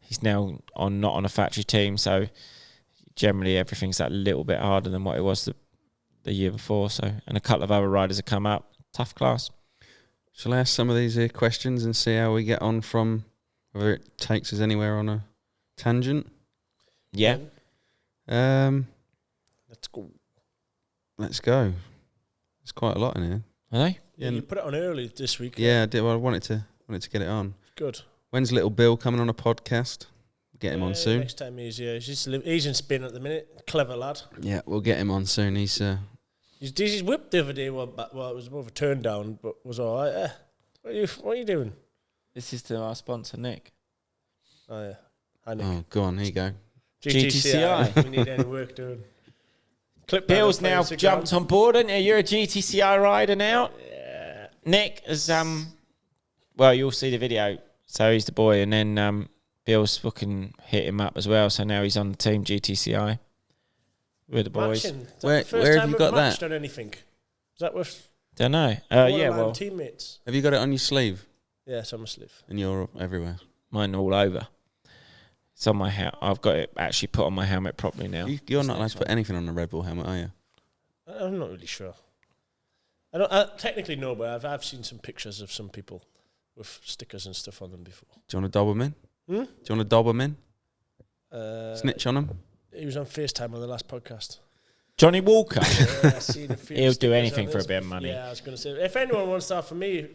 He's now not on a factory team, so generally everything's that little bit harder than what it was the year before. So, and a couple of other riders have come up. Tough class. Shall I ask some of these questions and see how we get on from whether it takes us anywhere on a tangent? Yeah. Let's go. Let's go. There's quite a lot in here. Are they? Yeah, you put it on early this week. Yeah, I did. Well, I wanted to get it on. Good. When's little Bill coming on a podcast? Get him on soon. Next time he's in Spain at the minute. Clever lad. Yeah, we'll get him on soon. He's whipped the other day. Well, it was more of a turn down, but was all right. What are you doing? This is to our sponsor, Nick. Oh yeah. Hi, Nick. Oh, go on. Here you go. GTCI. We need any work doing. Bill's now jumped on board, haven't you? You're a GTCI rider now. Yeah. Nick has well, you'll see the video. So he's the boy, and then Bill's fucking hit him up as well. So now he's on the team GTCI with the boys. Where have you got that? On anything? Is that with? Don't know. Yeah, well, teammates. Have you got it on your sleeve? Yeah, it's on my sleeve. And you're everywhere. mine all over. It's on my helmet. I've got it actually put on my helmet properly now. You're not allowed to put anything on a Red Bull helmet, are you? I'm not really sure. I technically no, but I've seen some pictures of some people with stickers and stuff on them before. Do you want to dob them in? Do you want to dob them in? Snitch on them? He was on FaceTime on the last podcast. Johnny Walker. Yeah, seen a few He'll do stickers anything on for a this. bit of money. Yeah, I was going to say, if anyone wants to offer me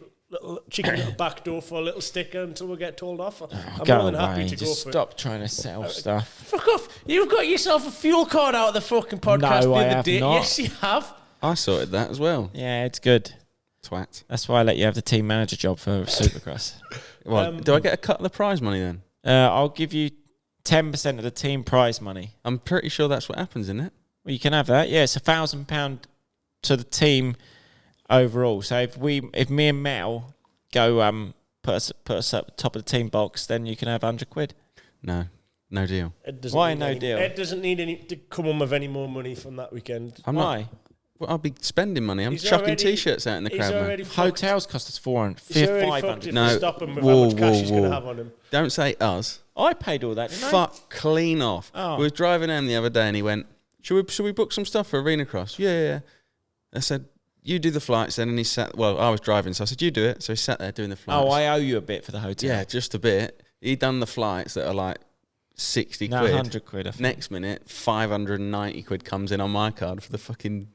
cheeky little back door for a little sticker until we get told off, I'm more than happy to Just go for stop it. trying to sell stuff. Fuck off! You've got yourself a fuel card out of the fucking podcast No, the I other have day. not. Yes, you have. I sorted that as well. Yeah, it's good. Twat. That's why I let you have the team manager job for Supercross. Well, do I get a cut of the prize money then? I'll give you 10% of the team prize money. I'm pretty sure that's what happens, isn't it? Well, you can have that. Yeah, it's £1,000 to the team overall. So if me and Mel go put us at the top of the team box, then you can have £100. No deal. Why no deal? Ed doesn't need to come on with any more money from that weekend. Why? Well, I'll be spending money. I'm He's chucking already- T-shirts out in the crowd, man. Hotels cost us 400, He's already fucked 500. if No. we stop him with Whoa, how much cash he's going whoa. to have on him. Don't say us. I paid all that, didn't I? Fuck clean off. Oh. We were driving home the other day and he went, should we book some stuff for Arena Cross? Yeah. I said, you do the flights then. And he sat, well, I was driving, so I said, you do it. So he sat there doing the flights. Oh, I owe you a bit for the hotel. Yeah, just a bit. He done the flights that are like 60 No, quid. 100 quid. I think. Next minute, 590 quid comes in on my card for the fucking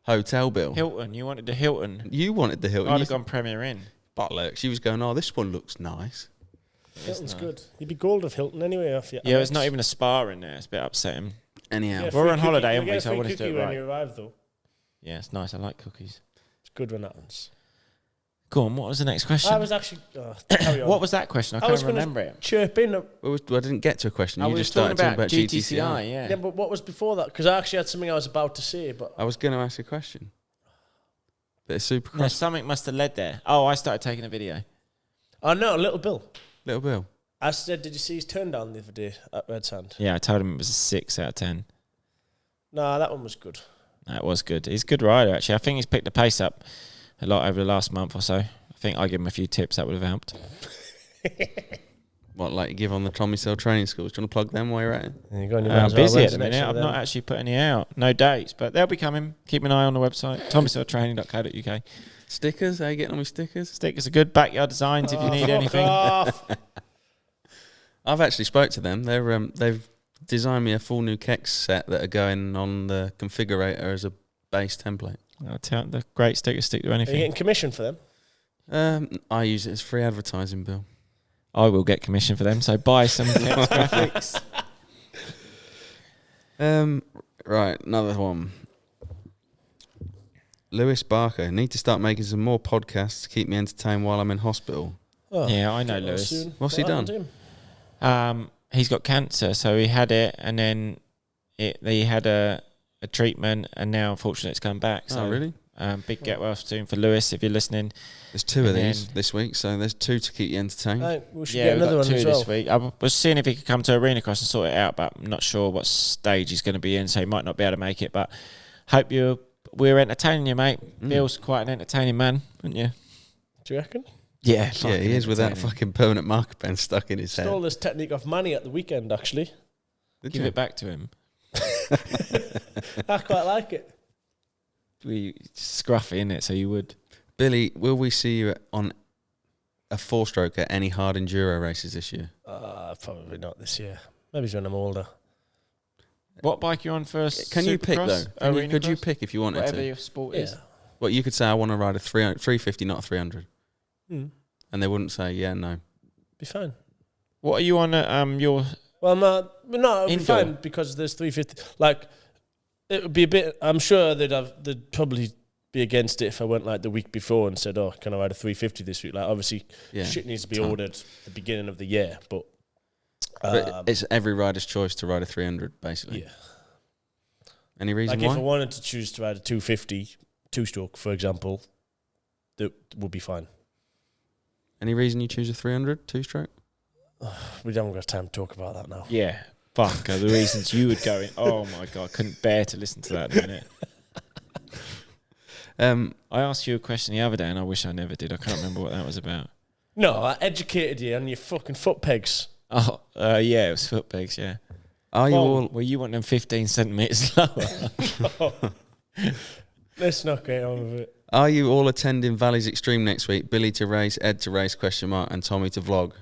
hotel bill. Hilton. You wanted the Hilton. You wanted the Hilton. I'd You have gone Premier Inn. bollocks. She was going, oh, this one looks nice. Hilton's good. You'd be gold of Hilton anyway off your Yeah, it's not even a spa in there. It's a bit upsetting. Anyhow. Yeah, We're free on holiday, cookie. aren't You we? get a So I free wanted to do cookie it when right. you arrive, though. Yeah, it's nice. I like cookies. It's good when that happens. Go on, what was the next question? I was actually... carry on. What was that question? I was can't gonna remember it. chirp in. Well, I didn't get to a question. I You was just started talking about GTCI. yeah. Yeah, but what was before that? Because I actually had something I was about to say, but... I was going to ask a question. Bit of Supercross. No, something must have led there. Oh, I started taking a video. Oh, no, Little Bill. Little Bill. I said, did you see his turn down the other day at Red Sand? Yeah, I told him it was a 6 out of 10. Nah, that one was good. That was good. He's a good rider, actually. I think he's picked the pace up a lot over the last month or so. I think I give him a few tips that would have helped. What, like you give on the Tommy Cell training schools? Do you want to plug them while you're at it? I'm busy at the minute. I've not actually put any out. No dates, but they'll be coming. Keep an eye on the website, tommycelltraining.co.uk. Stickers? How you getting on with stickers? Stickers are good. Backyard designs if you need anything. I've actually spoke to them. They've designed me a full new Kex set that are going on the configurator as a base template. I'll tell the great stickers stick to Are you anything. getting commission for them? I use it as free advertising, Bill. I will get commission for them, so buy some Kex graphics. Right, another one. Lewis Barker. Need to start making some more podcasts to keep me entertained while I'm in hospital. Oh, Yeah, I know get well Lewis. soon. What's he What happened done? to him? He's got cancer, so he had it, and then he had a treatment, and now unfortunately it's come back. So really? Big get well soon for Lewis if you're listening. There's two of And these then- this week, so there's two to keep you entertained. Right, we should Yeah, get we've another got one two as well. this week. I was seeing if he could come to Arena Cross and sort it out, but I'm not sure what stage he's going to be in, so he might not be able to make it. But hope we're entertaining you, mate. Bill's quite an entertaining man, isn't you? Do you reckon? Yeah, Yeah, he is with that fucking permanent marker pen stuck in his Stole head. this technique off Manny at the weekend, actually. Did Give you? it back to him. I quite like it. Scruffy, innit? So you would. Billy, will we see you on a 4-stroke at any hard enduro races this year? Probably not this year. Maybe when I'm older. What bike you on first? Can you pick though? Could you Cross? pick if you wanted Whatever to? your sport Yeah. is. Well, you could say I want to ride a 350, not a 300, Mm. and they wouldn't say yeah, no. Be fine. What are you on your... Well, no, it'll be Indoor. fine because there's 350. Like, it would be a bit. I'm sure they'd probably be against it if I went like the week before and said, "Oh, can I ride a 350 this week?" Like, obviously, Yeah, shit needs to be time. ordered at the beginning of the year. But But it's every rider's choice to ride a 300, basically. yeah, Any reason like if I why? wanted to choose to ride a 250 2-stroke, for example, that would be fine. Any reason you choose a 300 2-stroke? We haven't got time to talk about that now. Yeah. Fuck, are the reasons you would go in. Oh, my God. Couldn't bear to listen to that, didn't it? I asked you a question the other day, and I wish I never did. I can't remember what that was about. No, I educated you on your fucking foot pegs. Oh, yeah, it was foot pegs, yeah. Are you all? Well, you want them 15 centimetres lower. Let's not get on with it. Are you all attending Valley's Extreme next week? Billy to race, Ed to race, and Tommy to vlog.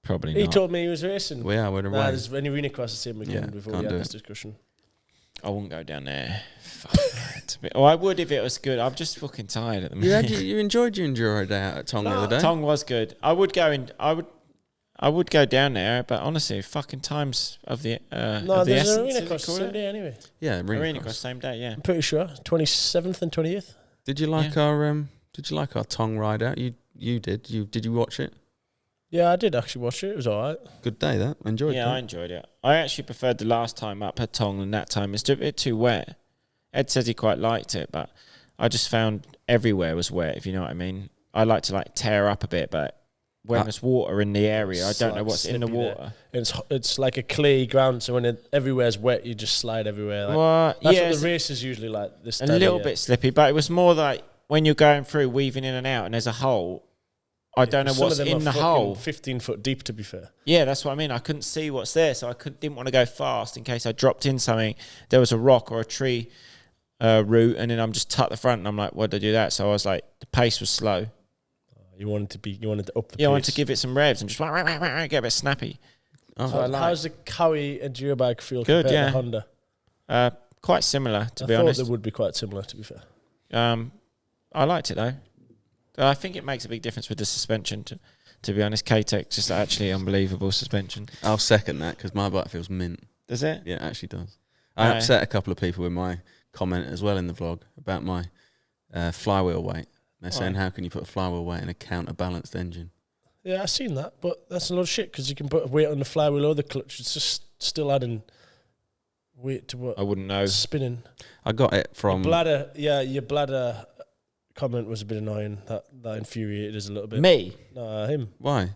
Probably He not. told me he was racing. We are. We're Nah, away. there's any Arena Cross the same weekend Yeah, before can't we do had this it. discussion. I wouldn't go down there. Fuck, it's a bit- I would if it was good. I'm just fucking tired at the You, minute. you enjoyed your enduro day out at Tong the other day. Tong was good. I would go in. I would go down there, but honestly, fucking times of the No, of the there's an essence, Arena is it Cross the called same it? day anyway. Yeah, Arena Arena Cross Cross. same day. Yeah. I'm pretty sure. 27th and 28th. Did you like our Did you like our Tong ride out? You did. Did you watch it? Yeah, I did actually watch it. It was all right. Good day, that. Enjoyed it. Yeah, I enjoyed it. I actually preferred the last time up at Tong than that time. It's a bit too wet. Ed says he quite liked it, but I just found everywhere was wet, if you know what I mean. I like to tear up a bit, but when there's water in the area, I don't know what's in the water. It's like a clay ground, so when everywhere's wet, you just slide everywhere. That's what the race is usually like. This a little bit slippy, but it was more like when you're going through, weaving in and out, and there's a hole. I don't know what's in the hole. 15 foot deep, to be fair. Yeah, that's what I mean. I couldn't see what's there, so didn't want to go fast in case I dropped in something. There was a rock or a tree root, and then I'm just tucked the front, and I'm like, why did I do that? So I was like, the pace was slow. You wanted to up the pace. Yeah, I wanted to give it some revs and just get a bit snappy. How's the Cowie Enduro bike feel compared to Honda? Quite similar, to be I honest. thought they would be quite similar, to be fair. I liked it though. I think it makes a big difference with the suspension. To be honest, K-Tech just actually unbelievable suspension. I'll second that because my bike feels mint. Does it? Yeah, it actually does. I upset a couple of people with my comment as well in the vlog about my flywheel weight. They're saying, how can you put a flywheel weight in a counterbalanced engine? Yeah, I've seen that, but that's a lot of shit because you can put a weight on the flywheel or the clutch. It's just still adding weight to what? I wouldn't know. Spinning. I got it from... Your bladder comment was a bit annoying. That infuriated us a little bit. Me? No, him. Why?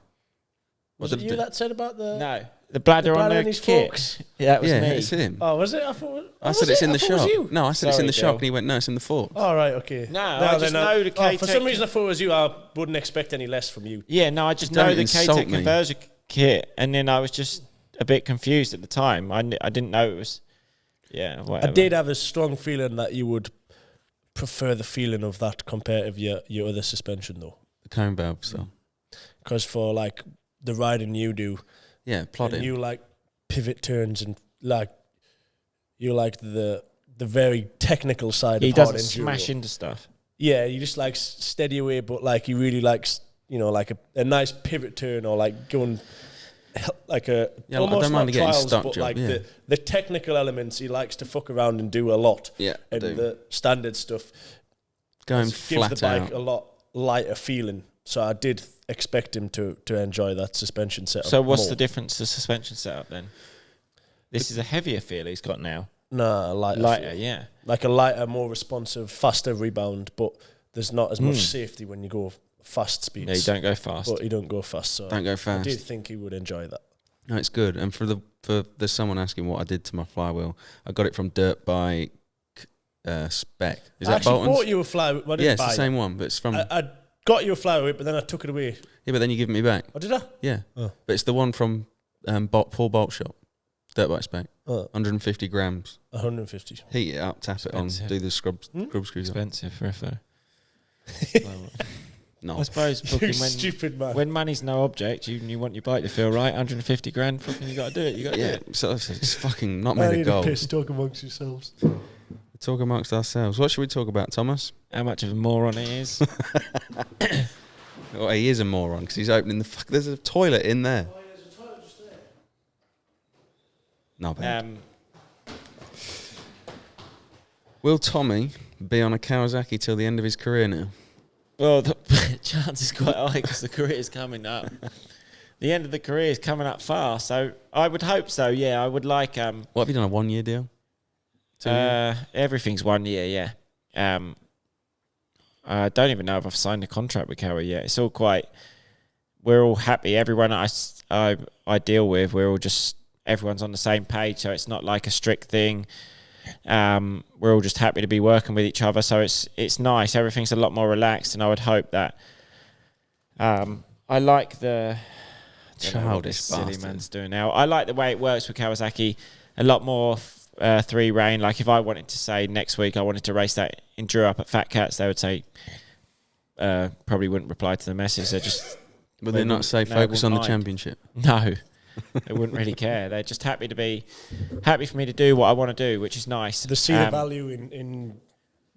Was it you that said about the... No. The bladder on the his kit. forks? Yeah, that was me. It's him. Oh, was it? I said it's in the shop. No, I said it's in the Sorry, shop, and he went, no, it's in the forks. Oh, right, okay. No, I just know the K-Tech... for some reason I thought it was you. I wouldn't expect any less from you. Yeah, no, I just know the K-Tech conversion kit, and then I was just a bit confused at the time. I didn't know it was... Yeah, whatever. I did have a strong feeling that you would prefer the feeling of that compared to your other suspension, though. The cone valve stuff. Because for, the riding you do... Yeah, plodding. You like pivot turns and you like the very technical side of hard enduro. He doesn't smash into stuff. Yeah, you just steady away, but he really likes a nice pivot turn or going almost I don't mind getting trials, stock but job, the technical elements he likes to fuck around and do a lot. Yeah, and the standard stuff going gives flat the bike out. a lot lighter feeling. So I did expect him to enjoy that suspension setup. So what's the difference to suspension setup then? This is a heavier feel he's got now. Nah, lighter, yeah. Like a lighter, more responsive, faster rebound, but there's not as much safety when you go fast speeds. Yeah, you don't go fast. But you don't go fast. So Don't go fast. I did think he would enjoy that. No, it's good. And there's someone asking what I did to my flywheel. I got it from Dirt Bike Spec. Is that actually Bolton's? bought you a flywheel. Yeah, it's the same one, but it's from... I got you a flywheel, but then I took it away. Yeah, but then you give it me back. Oh, did I? Yeah. Oh. But it's the one from Paul Bolt Shop. Dirt Bike Spec. 150 grams. 150. Heat it up, tap Expensive. it on, do the scrub screws up. Expensive for a phone. No. I suppose You stupid man. when money's no object, you want your bike to feel right. 150 grand, fucking you got to do it. You got to do it. So it's fucking not I made need of gold. a piss. Talk amongst yourselves. Talk amongst ourselves. What should we talk about, Thomas? How much of a moron he is. Well, he is a moron because he's opening the fuck. There's a toilet in there. Oh, there's a toilet just there. Not bad. Will Tommy be on a Kawasaki till the end of his career now? Well, the chance is quite high because the career is coming up. The end of the career is coming up fast, so I would hope so. Yeah, I would like. What have you done? A 1 year deal? 2 years? Everything's 1 year. Yeah. I don't even know if I've signed a contract with Cowie yet. It's all quite. We're all happy. Everyone I deal with, we're all just everyone's on the same page, so it's not like a strict thing. We're all just happy to be working with each other, so it's nice. Everything's a lot more relaxed, and I would hope that. I like the childish silly bastard. man's doing now. I like the way it works with Kawasaki. A lot more three rein. Like if I wanted to say next week I wanted to race that Enduro up at Fat Cats, they would say probably wouldn't reply to the message. They just Would they not say focus on the championship? No. They wouldn't really care. They're just happy for me to do what I want to do, which is nice. They see the value in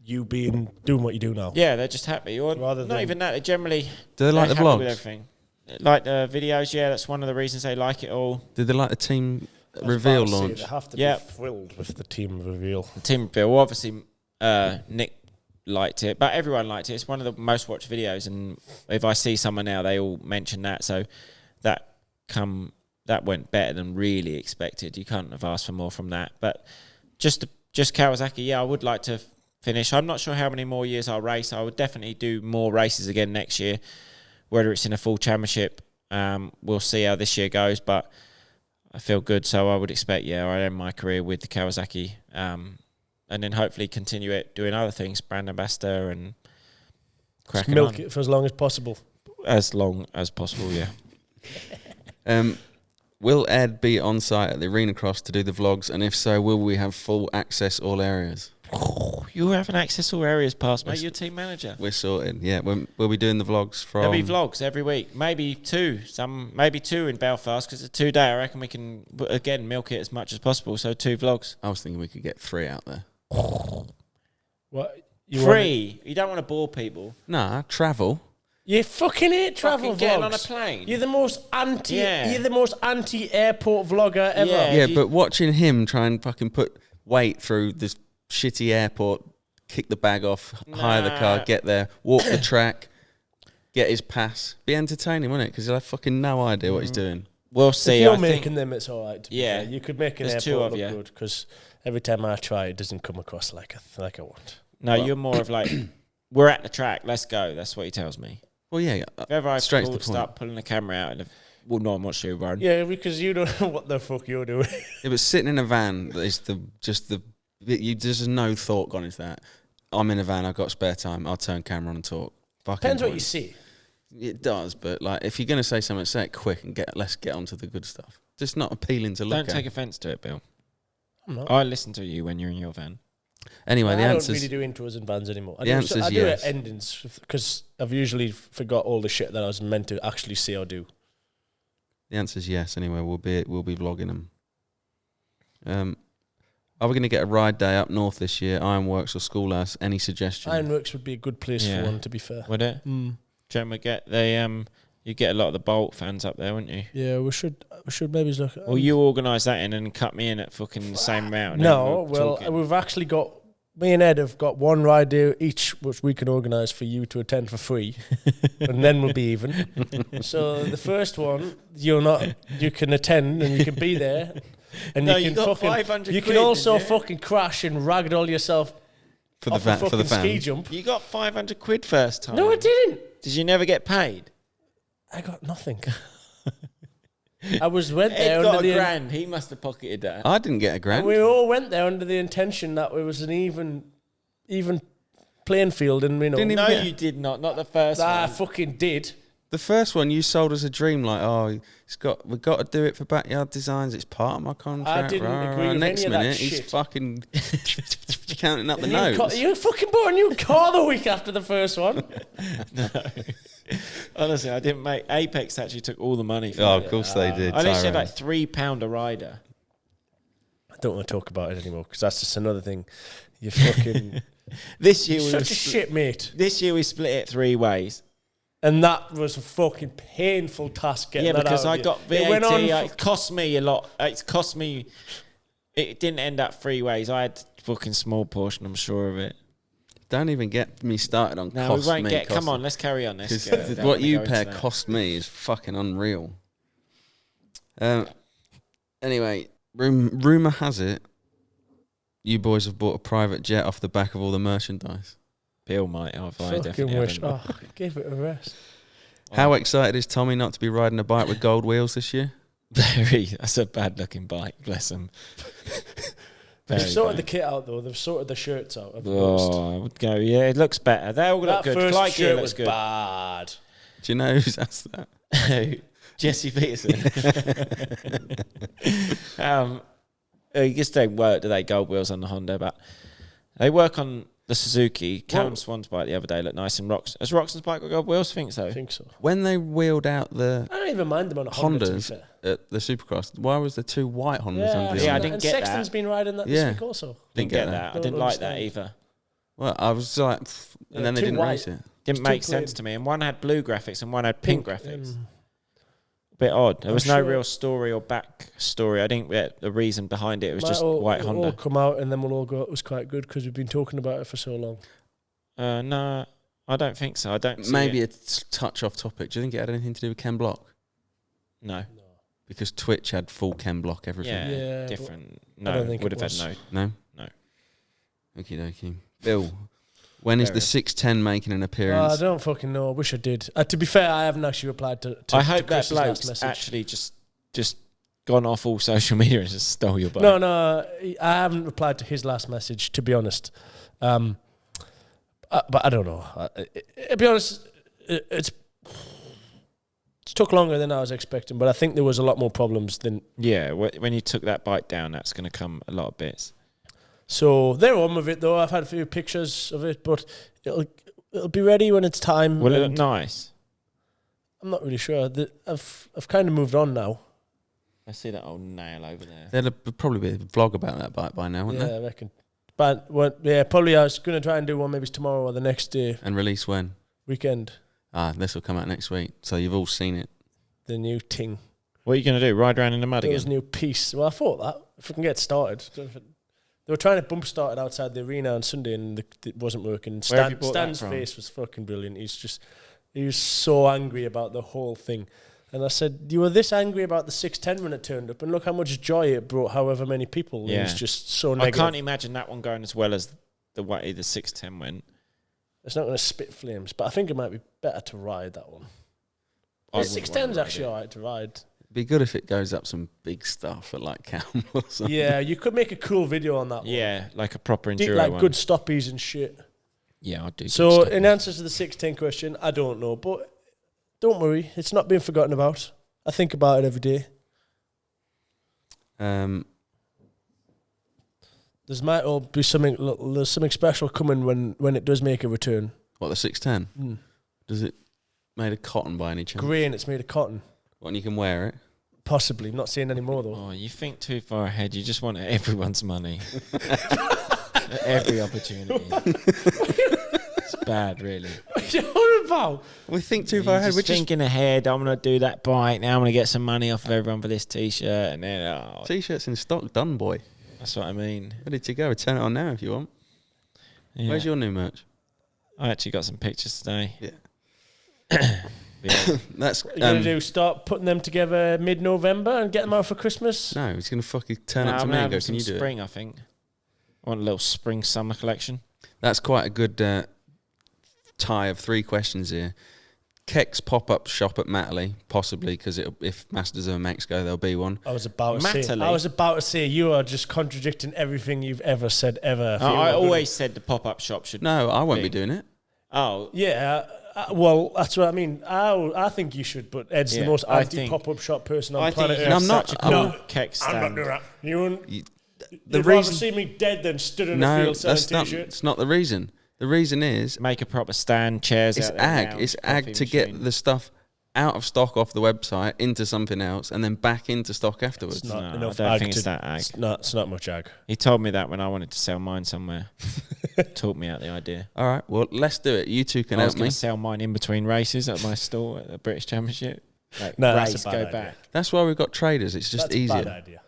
you doing what you do now. Yeah, they're just happy. Or Rather not than- even that. They generally Do they like the happy vlogs? with everything. Like the videos. Yeah, that's one of the reasons they like it all. Did they like the team reveal launch? They have to Yeah. be thrilled with the team reveal. The team reveal. Well, obviously, Nick liked it, but everyone liked it. It's one of the most watched videos, and if I see someone now, they all mention that. So that went better than really expected. You can't have asked for more from that. But just Kawasaki, yeah, I would like to finish. I'm not sure how many more years I'll race. I would definitely do more races again next year, whether it's in a full championship. We'll see how this year goes, but I feel good. So I would expect, I end my career with the Kawasaki, and then hopefully continue it doing other things, brand ambassador and cracking on. Milk it for as long as possible. As long as possible, yeah. Will Ed be on site at the Arena Cross to do the vlogs? And if so, will we have full access all areas? You have an access all areas pass, mate. You're team manager. We're sorted. Yeah, we'll be doing the vlogs from... There'll be vlogs every week. Maybe two in Belfast, because it's a 2 day. I reckon we can, again, milk it as much as possible. So 2 vlogs. I was thinking we could get 3 out there. What? Free? You don't want to bore people. Nah, travel. You fucking hate travel vlogs. Getting on a plane. You're the most anti-airport vlogger ever. Yeah, but watching him try and fucking put weight through this shitty airport, kick the bag off, hire the car, get there, walk the track, get his pass. Be entertaining, wouldn't it? Because he'll have fucking no idea what he's doing. We'll see. If you're making them, it's all right. Yeah. You could make an airport look good, because every time I try, it doesn't come across like I want. No, you're more of like, we're at the track, let's go. That's what he tells me. Well, yeah. If ever I start pulling the camera out, and no one wants you, Brian. Yeah, because you don't know what the fuck you're doing. It was sitting in a van. There's no thought gone into that. I'm in a van. I've got spare time. I'll turn camera on and talk. Depends what you see. It does, but like if you're gonna say something, say it quick and let's get on to the good stuff. Just not appealing to look at. Don't take offence to it, Bill. I'm not. I listen to you when you're in your van. Anyway, the answer. I don't really do intros and bands anymore. The answer is yes. I do endings because I've usually forgot all the shit that I was meant to actually say or do. The answer is yes. Anyway, we'll be vlogging them. Are we going to get a ride day up north this year? Ironworks or Schoolhouse? Any suggestions? Ironworks would be a good place for one, to be fair. Would it? Jen, you get a lot of the Bolt fans up there, wouldn't you? Yeah, we should maybe look at. Well, you organise that in and cut me in at fucking the same amount. No, we've actually got. Me and Ed have got one ride day each, which we can organise for you to attend for free, and then we'll be even. So the first one, you can attend and you can be there, and you can also fucking crash and ragdoll yourself for the van. Ski jump. You got 500 quid first time. No, I didn't. Did you never get paid? I got nothing. I went there Ed under got a grand. He must have pocketed that. I didn't get a grand. We all went there under the intention that it was an even playing field, and you did not. Not the first one. I fucking did. The first one you sold as a dream, like, we've got to do it for Backyard Designs. It's part of my contract. I didn't agree with Next any minute, of that he's shit. fucking counting up the notes. You fucking bought a new car the week after the first one. No. Honestly, I didn't make... Apex actually took all the money for of course they did. I literally had like £3 a rider. I don't want to talk about it anymore, because that's just another thing. You fucking... This year such a shit, mate. This year we split it 3 ways. And that was a fucking painful task getting that out. Yeah, because I got VAT. It cost me a lot. It cost me... It didn't end up 3 ways. I had a fucking small portion, I'm sure of it. Don't even get me started on cost me. No, we won't come on, let's carry on. What you pair cost me is fucking unreal. Anyway, rumour has it, you boys have bought a private jet off the back of all the merchandise. Bill might have. I fucking definitely wish. haven't. Give it a rest. How excited is Tommy not to be riding a bike with gold wheels this year? Very. That's a bad looking bike, bless him. They've sorted the kit out though. They've sorted the shirts out. I would go. Yeah, it looks better. They all look good. That first shirt was good. Bad. Do you know who's asked that? Jesse Peterson. You just don't work, do they? Gold wheels on the Honda, but they work on the Suzuki. Callum Swan's bike the other day looked nice. And has Roxon's bike got gold wheels? I think so. When they wheeled out the I don't even mind them on a Honda, Hondas at the Supercross, why was there 2 white Hondas under the I Honda? didn't get that. Sexton's been riding that this week also. Didn't get that. I didn't like that understand. either. Well, I was like, and then they didn't race it. Didn't make sense to me. And one had blue graphics and one had pink graphics. Bit odd. There was no real story or back story. I didn't get the reason behind it. It was just white Honda. It'll all come out and then we'll all go, it was quite good because we've been talking about it for so long. No, I don't think so. I don't. Maybe a touch off topic. Do you think it had anything to do with Ken Block? No. Because Twitch had full Ken Block everything. Yeah, different. I No, don't think would it have had was. No? No. Okie dokie. Bill, when is the 610 making an appearance? I don't fucking know. I wish I did. To be fair, I haven't actually replied to I hope that Chris's last bloke's message. actually just gone off all social media and just stole your bike. No, I haven't replied to his last message, to be honest. But I don't know. To be honest, it took longer than I was expecting, but I think there was a lot more problems than... Yeah, when you took that bike down, that's going to come a lot of bits. So they're on with it, though. I've had a few pictures of it, but it'll be ready when it's time. Will it look nice? I'm not really sure. I've kind of moved on now. I see that old nail over there. There'll probably be a vlog about that bike by now, wouldn't there? I reckon. But probably I was going to try and do one maybe tomorrow or the next day. And release when? Weekend. This will come out next week, so you've all seen it. The new ting. What are you going to do? Ride around in the mud Those again? new piece. Well, I thought that if we can get started. They were trying to bump start it outside the arena on Sunday, and it wasn't working. Where have you bought Stan's that from? face was fucking brilliant. He was so angry about the whole thing. And I said, you were this angry about the 610 when it turned up, and look how much joy it brought however many people. Yeah. It was just so I negative. can't imagine that one going as well as the way the 610 went. It's not going to spit flames, but I think it might be better to ride that one. I The wouldn't 610's wanna ride actually it. alright to ride. It'd be good if it goes up some big stuff at like Cam or something. Yeah, you could make a cool video on that one. Yeah, like a proper enduro Like one. good stoppies and shit. Yeah, I'll do. So, good in stuff. answer to the 610 question, I don't know, but don't worry, it's not being forgotten about. I think about it every day. There's might all be there's something special coming when it does make a return. What, the 610? Does it made of cotton by any chance? Grey and it's made of cotton. What, and you can wear it? Possibly, not saying any more though. Oh, you think too far ahead. You just want everyone's money. At every opportunity. It's bad, really. What are you on about? We think too far You're ahead. We're just thinking ahead. I'm going to do that bike. Now I'm going to get some money off of everyone for this T-shirt. And then, T-shirts in stock, done, boy. that's what I mean. Ready to go. Turn it on now if you want. Yeah. Where's your new merch? I actually got some pictures today. Yeah. Yeah. That's What are you going to do? Start putting them together mid-November and get them out for Christmas? no. He's gonna fucking turn No, up to I'm me and having go, "Can you do spring, it?" I think. I want a little spring-summer collection. That's quite a good tie of 3 questions here. Keck's pop-up shop at Matterley, possibly because if Masters of Mexico, there'll be one. I was about to say. Matterley? I was about to say you are just contradicting everything you've ever said ever. I always said the pop-up shop should. No, I won't be doing it. Oh, Yeah, well, that's what I mean. I think you should, but Ed's Yeah, the most I anti-pop-up shop person on I think planet you Earth. have I'm not- such a cool No, keck I'm stand. not doing that. You'd The rather reason, see me dead than stood in the no, field selling that's not. t-shirts. It's not the reason. The reason is Make a proper stand, chairs it's out there. ag. lounge, It's coffee ag to get machine. the stuff out of stock off the website into something else and then back into stock afterwards. It's not No, enough I don't ag think to, it's that ag. It's not much ag. He told me that when I wanted to sell mine somewhere. Taught me out the idea. All right, well, let's do it. You two can I was help going me. to sell mine in between races at my store at the British Championship. Like, No, that's race, a bad go idea. back. That's why we've got traders. It's just That's a bad easier. idea.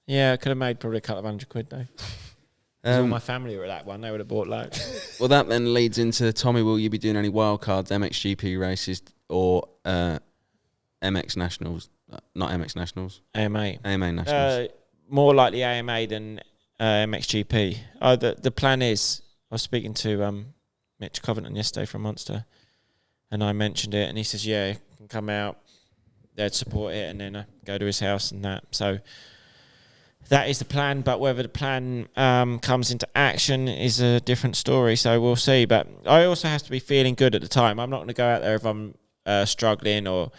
Yeah, I could have made probably a couple of £100 though. 'Cause all my Um, family were at that one. They would have bought loads. well, that then leads into Tommy. Will you be doing any wildcards, MXGP races, or MX Nationals? Not MX Nationals, AMA. AMA Nationals. More likely AMA than MXGP. The plan is, I was speaking to Mitch Covington yesterday from Monster, and I mentioned it, and he says, yeah, you can come out, they'd support it, and then go to his house and that. So that is the plan, but whether the plan comes into action is a different story, so we'll see. But I also have to be feeling good at the time. I'm not going to go out there if I'm struggling or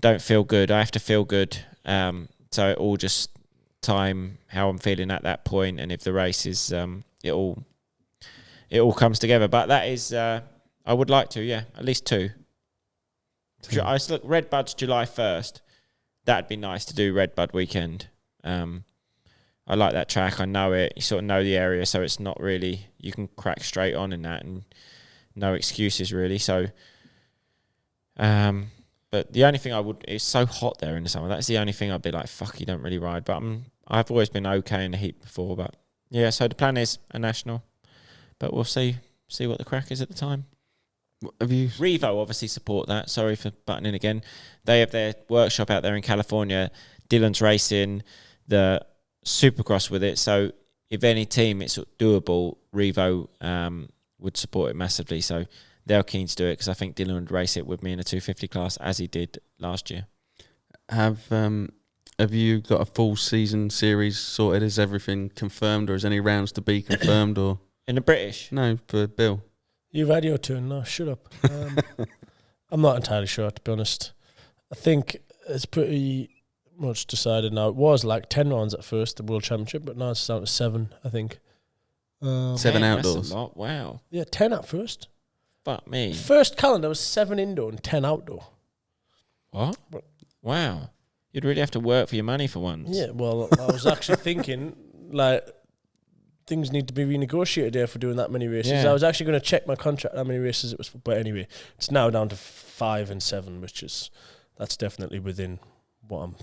don't feel good. I have to feel good. So it all just time how I'm feeling at that point, and if the race is, it all comes together. But that is, I would like to, yeah, at least 2. I look, Red Bud's July 1st. That'd be nice to do Red Bud weekend. I like that track. I know it. You sort of know the area, so it's not really, you can crack straight on in that and no excuses really. So, but the only thing it's so hot there in the summer. That's the only thing I'd be like, fuck, you don't really ride. But I've always been okay in the heat before. But yeah, so the plan is a national, but we'll see see what the crack is at the time. Have you? Revo obviously support that. Sorry for butting in again. They have their workshop out there in California. Dylan's racing the Supercross with it. So if any team it's doable, Revo would support it massively. So they're keen to do it because I think Dylan would race it with me in a 250 class as he did last year. Have you got a full season series sorted? Is everything confirmed, or is any rounds to be confirmed? Or in the British? No, for Bill. You've had your turn now. Shut up. I'm not entirely sure, to be honest. I think it's pretty much decided now. It was like 10 rounds at first, the World Championship, but now it's down to 7, I think. 7 outdoors. That's a lot. Wow. Yeah, 10 at first. Fuck me. First calendar was 7 indoor and 10 outdoor. What? Wow. You'd really have to work for your money for once. Yeah, well, I was actually thinking, like, things need to be renegotiated there for doing that many races. Yeah. I was actually going to check my contract, how many races it was. But anyway, it's now down to 5 and 7, that's definitely within what I'm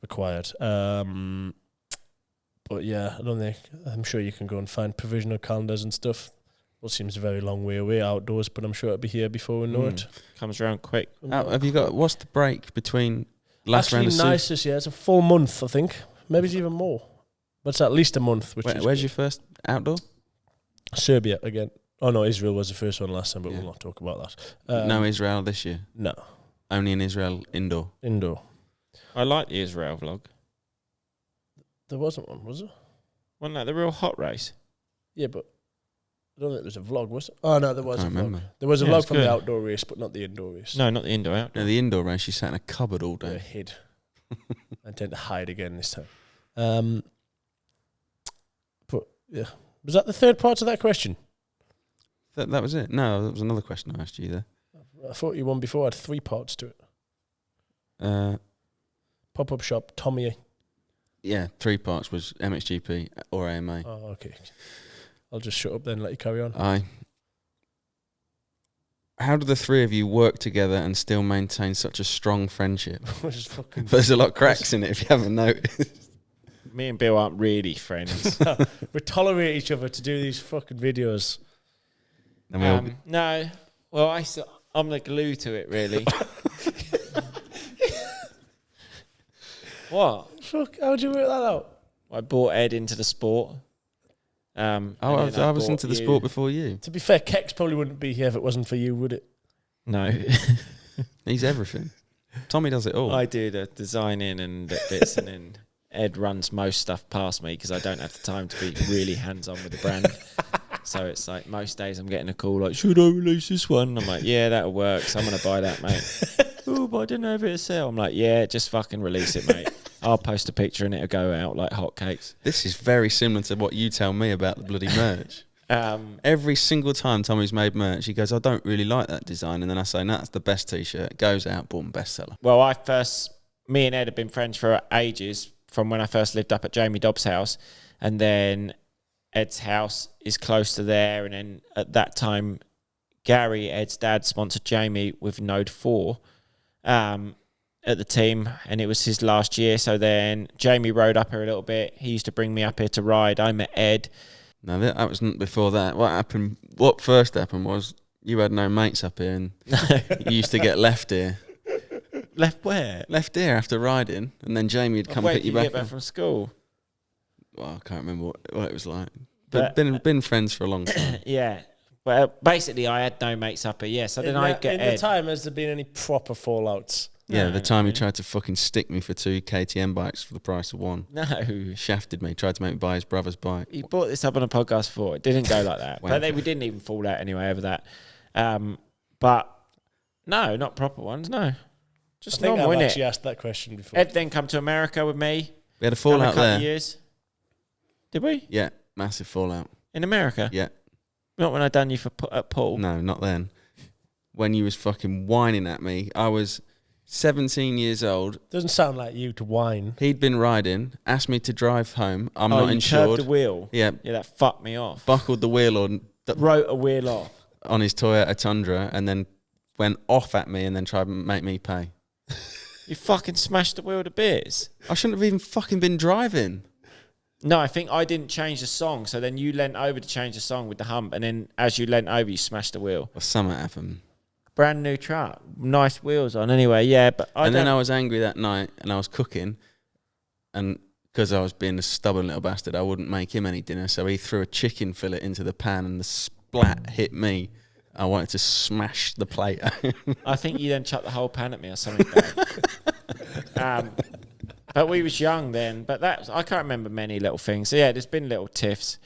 required. But yeah, I'm sure you can go and find provisional calendars and stuff. Well, it seems a very long way away outdoors, but I'm sure it'll be here before we know it. Comes around quick. Have you got? What's the break between last round of nice this year. It's a full month, I think. Maybe it's even more. But it's at least a month. Where's your first outdoor? Serbia again. Oh no, Israel was the first one last time, but we'll not talk about that. No Israel this year. No, only in Israel indoor. Indoor. I like the Israel vlog. There wasn't one, was there? Wasn't that the real hot race? Yeah, but I don't think there was a vlog, was it? Oh no, there was a vlog. Remember. There was a vlog from the outdoor race, but not the indoor race. No, not the indoor outdoor. No, the indoor race. You sat in a cupboard all I day. hid. I intend to hide again this time. But yeah, was that the third part of that question? That was it. No, that was another question I asked you there. I thought you one before had 3 parts to it. Pop-up shop, Tommy. Yeah, 3 parts was MXGP or AMA. Oh, okay. I'll just shut up then and let you carry on. How do the 3 of you work together and still maintain such a strong friendship? Fucking There's a lot of cracks in it if you haven't noticed. Me and Bill aren't really friends. We tolerate each other to do these fucking videos. And no. Well, I'm the glue to it, really. What? Fuck, how'd you work that out? I brought Ed into the sport. I was into the sport before you. To be fair, Kex probably wouldn't be here if it wasn't for you, would it? No. He's everything. Tommy does it all. I do the designing and bits, and then Ed runs most stuff past me because I don't have the time to be really hands-on with the brand. So it's like most days I'm getting a call like, should I release this one? I'm like, yeah, that'll work. So I'm going to buy that, mate. Oh, but I didn't have it to sell. I'm like, yeah, just fucking release it, mate. I'll post a picture and it'll go out like hotcakes. This is very similar to what you tell me about the bloody merch. Every single time Tommy's made merch, he goes, I don't really like that design. And then I say, no, that's the best T-shirt. It goes out, boom, bestseller. Well, me and Ed have been friends for ages from when I first lived up at Jamie Dobbs' house. And then Ed's house is close to there. And then at that time, Gary, Ed's dad, sponsored Jamie with Node 4 at the team. And it was his last year. So then Jamie rode up here a little bit. He used to bring me up here to ride. I met Ed. No, that was before that. What happened? What first happened was you had no mates up here, and you used to get left here. Left where? Left here after riding, and then Jamie would come pick you back. Get back from school. Well, I can't remember what it was like. But been friends for a long time. Yeah. Well, basically, I had no mates up here. Yeah, so then I get Ed. In the time, has there been any proper fallouts? Yeah, No, the time he tried to fucking stick me for 2 KTM bikes for the price of 1. No. Shafted me, tried to make me buy his brother's bike. He brought this up on a podcast before. It didn't go like that. Wow. But then we didn't even fall out anyway over that. But no, not proper ones, no. Just I think normal, I've innit? actually asked that question before. Ed then come to America with me. We had a fallout couple there. of years. Did we? Yeah, massive fallout. In America? Yeah. Not when I done you at Paul. No, not then. When you was fucking whining at me, I was 17 years old. Doesn't sound like you to whine. He'd been riding, asked me to drive home. I'm not you insured. curbed the wheel? Yeah. Yeah, that fucked me off. Buckled the wheel Wrote a wheel off. on his Toyota Tundra and then went off at me and then tried to make me pay. You fucking smashed the wheel to bits. I shouldn't have even fucking been driving. No, I think I didn't change the song. So then you leant over to change the song with the hump, and then as you leant over, you smashed the wheel. Or something happened. Brand new truck, nice wheels on. Anyway, yeah, but then I was angry that night, and I was cooking, and because I was being a stubborn little bastard, I wouldn't make him any dinner. So he threw a chicken fillet into the pan, and the splat hit me. I wanted to smash the plate. I think you then chucked the whole pan at me or something. But we was young then. But I can't remember many little things. So yeah, there's been little tiffs.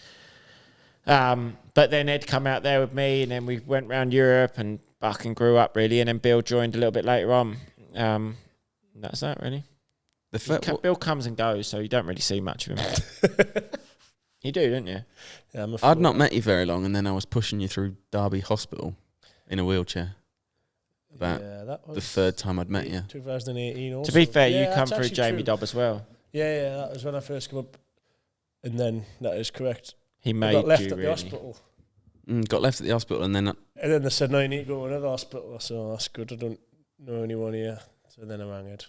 But then Ed come out there with me, and then we went around Europe and fucking grew up really. And then Bill joined a little bit later on. That's that really. Bill comes and goes, so you don't really see much of him. You do, don't you? Yeah, I'd not met you very long, and then I was pushing you through Derby Hospital in a wheelchair. That was the third time I'd met you. 2018 also. To be fair, you come through Jamie Dobb as well. Yeah, that was when I first came up. And then, that is correct. He made got left you at the hospital. Got left at the hospital, and then... And then they said, no, you need to go to another hospital. So that's good, I don't know anyone here. So then I rang it.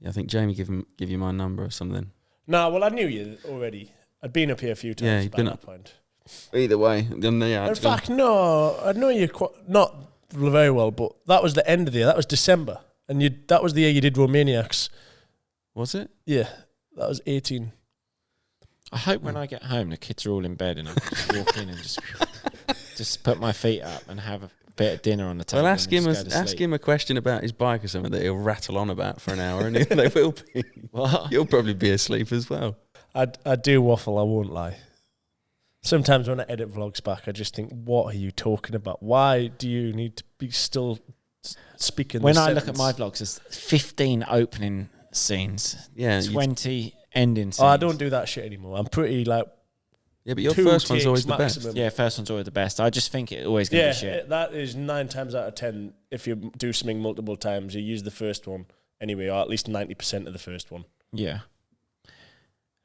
Yeah, I think Jamie give you my number or something. Nah, well, I knew you already. I'd been up here a few times. Yeah, you'd been at up. that point. Either way. In fact, no, I know you not very well, but that was the end of the year. That was December. And that was the year you did Romaniacs. Was it? Yeah, that was 18. I hope when I get home, the kids are all in bed and I can just walk in and just put my feet up and have a bit of dinner on the table. Well, ask him a question about his bike or something that he'll rattle on about for an hour, and they will be. What? You'll probably be asleep as well. I do waffle, I won't lie. Sometimes when I edit vlogs back, I just think, what are you talking about? Why do you need to be still speaking When I look at my vlogs, there's 15 opening scenes, 20 ending scenes. Oh, I don't do that shit anymore. I'm pretty like... Yeah, but your first one's always the best. Yeah, first one's always the best. I just think it's always going to be shit. That is 9 times out of 10. If you do something multiple times, you use the first one anyway, or at least 90% of the first one. Yeah.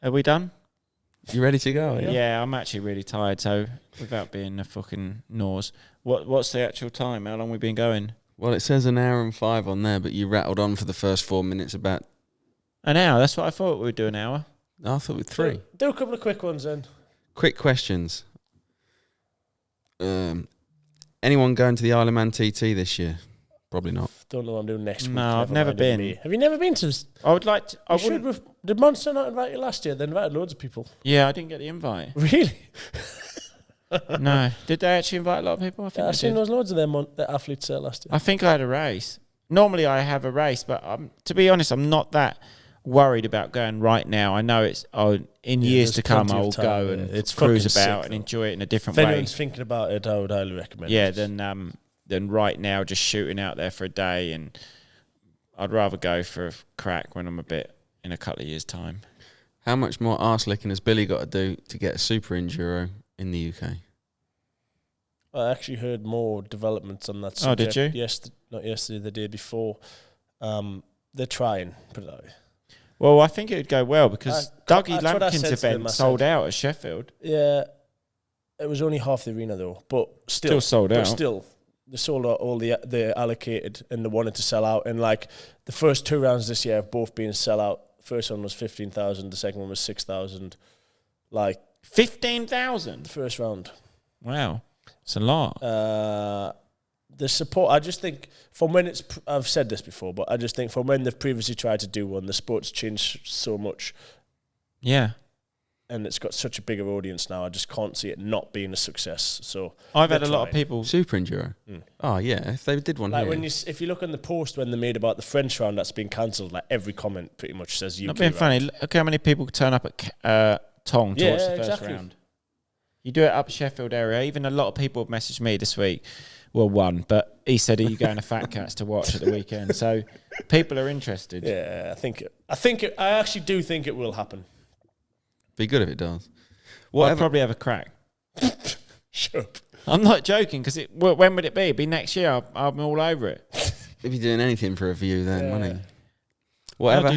Are we done? You ready to go? Yeah, I'm actually really tired, so without being a fucking nose. What's the actual time? How long we been going? Well, it says 1 hour and 5 on there, but you rattled on for the first 4 minutes about... An hour? That's what I thought we would do, an hour. No, I thought we'd 3. Do a couple of quick ones then. Quick questions. Anyone going to the Isle of Man TT this year? Probably not. Don't know what I'm doing next week. No, I've never been. Have you never been to... I would like to... Did Monster not invite you last year? They invited loads of people. Yeah, I didn't get the invite. Really? No. Did they actually invite a lot of people? I think I've seen those loads of their athletes there last year. I think I had a race. Normally I have a race, but to be honest, I'm not that worried about going right now. I know it's in years to come I'll go and cruise about and enjoy it in a different way. If anyone's thinking about it, I would highly recommend it. Yeah, then right now just shooting out there for a day, and I'd rather go for a crack when I'm in a couple of years' time. How much more arse licking has Billy got to do to get a super enduro in the UK? I actually heard more developments on that Oh, subject. did you? Not yesterday, the day before. They're trying, put it that way. Well, I think it would go well because Dougie Lampkin's event sold out at Sheffield. Yeah, it was only half the arena though, but still sold out. But still, they sold out all the allocated, and they wanted to sell out. And like the first 2 rounds this year have both been sell out. First one was 15,000. The second one was 6,000. Like 15,000. The first round. Wow, it's a lot. The support, I just think from when I've said this before, but I just think from when they've previously tried to do one, the sport's changed so much. Yeah. And it's got such a bigger audience now, I just can't see it not being a success. So I've had a lot of people... Super Enduro? Oh, yeah, if they did one like here. if you look on the post when they made about the French round that's been cancelled, like every comment pretty much says UK Not being funny, look how many people turn up at Tong to watch the first round. You do it up Sheffield area. Even a lot of people have messaged me this week. Well, one, but he said, "Are you going to Fat Cats to watch at the weekend?" So people are interested. Yeah, I actually do think it will happen. Be good if it does. I'll probably have a crack. Shut up. I'm not joking, because when would it be? It'd be next year. I'm all over it. If you're doing anything for a view, then money. Whatever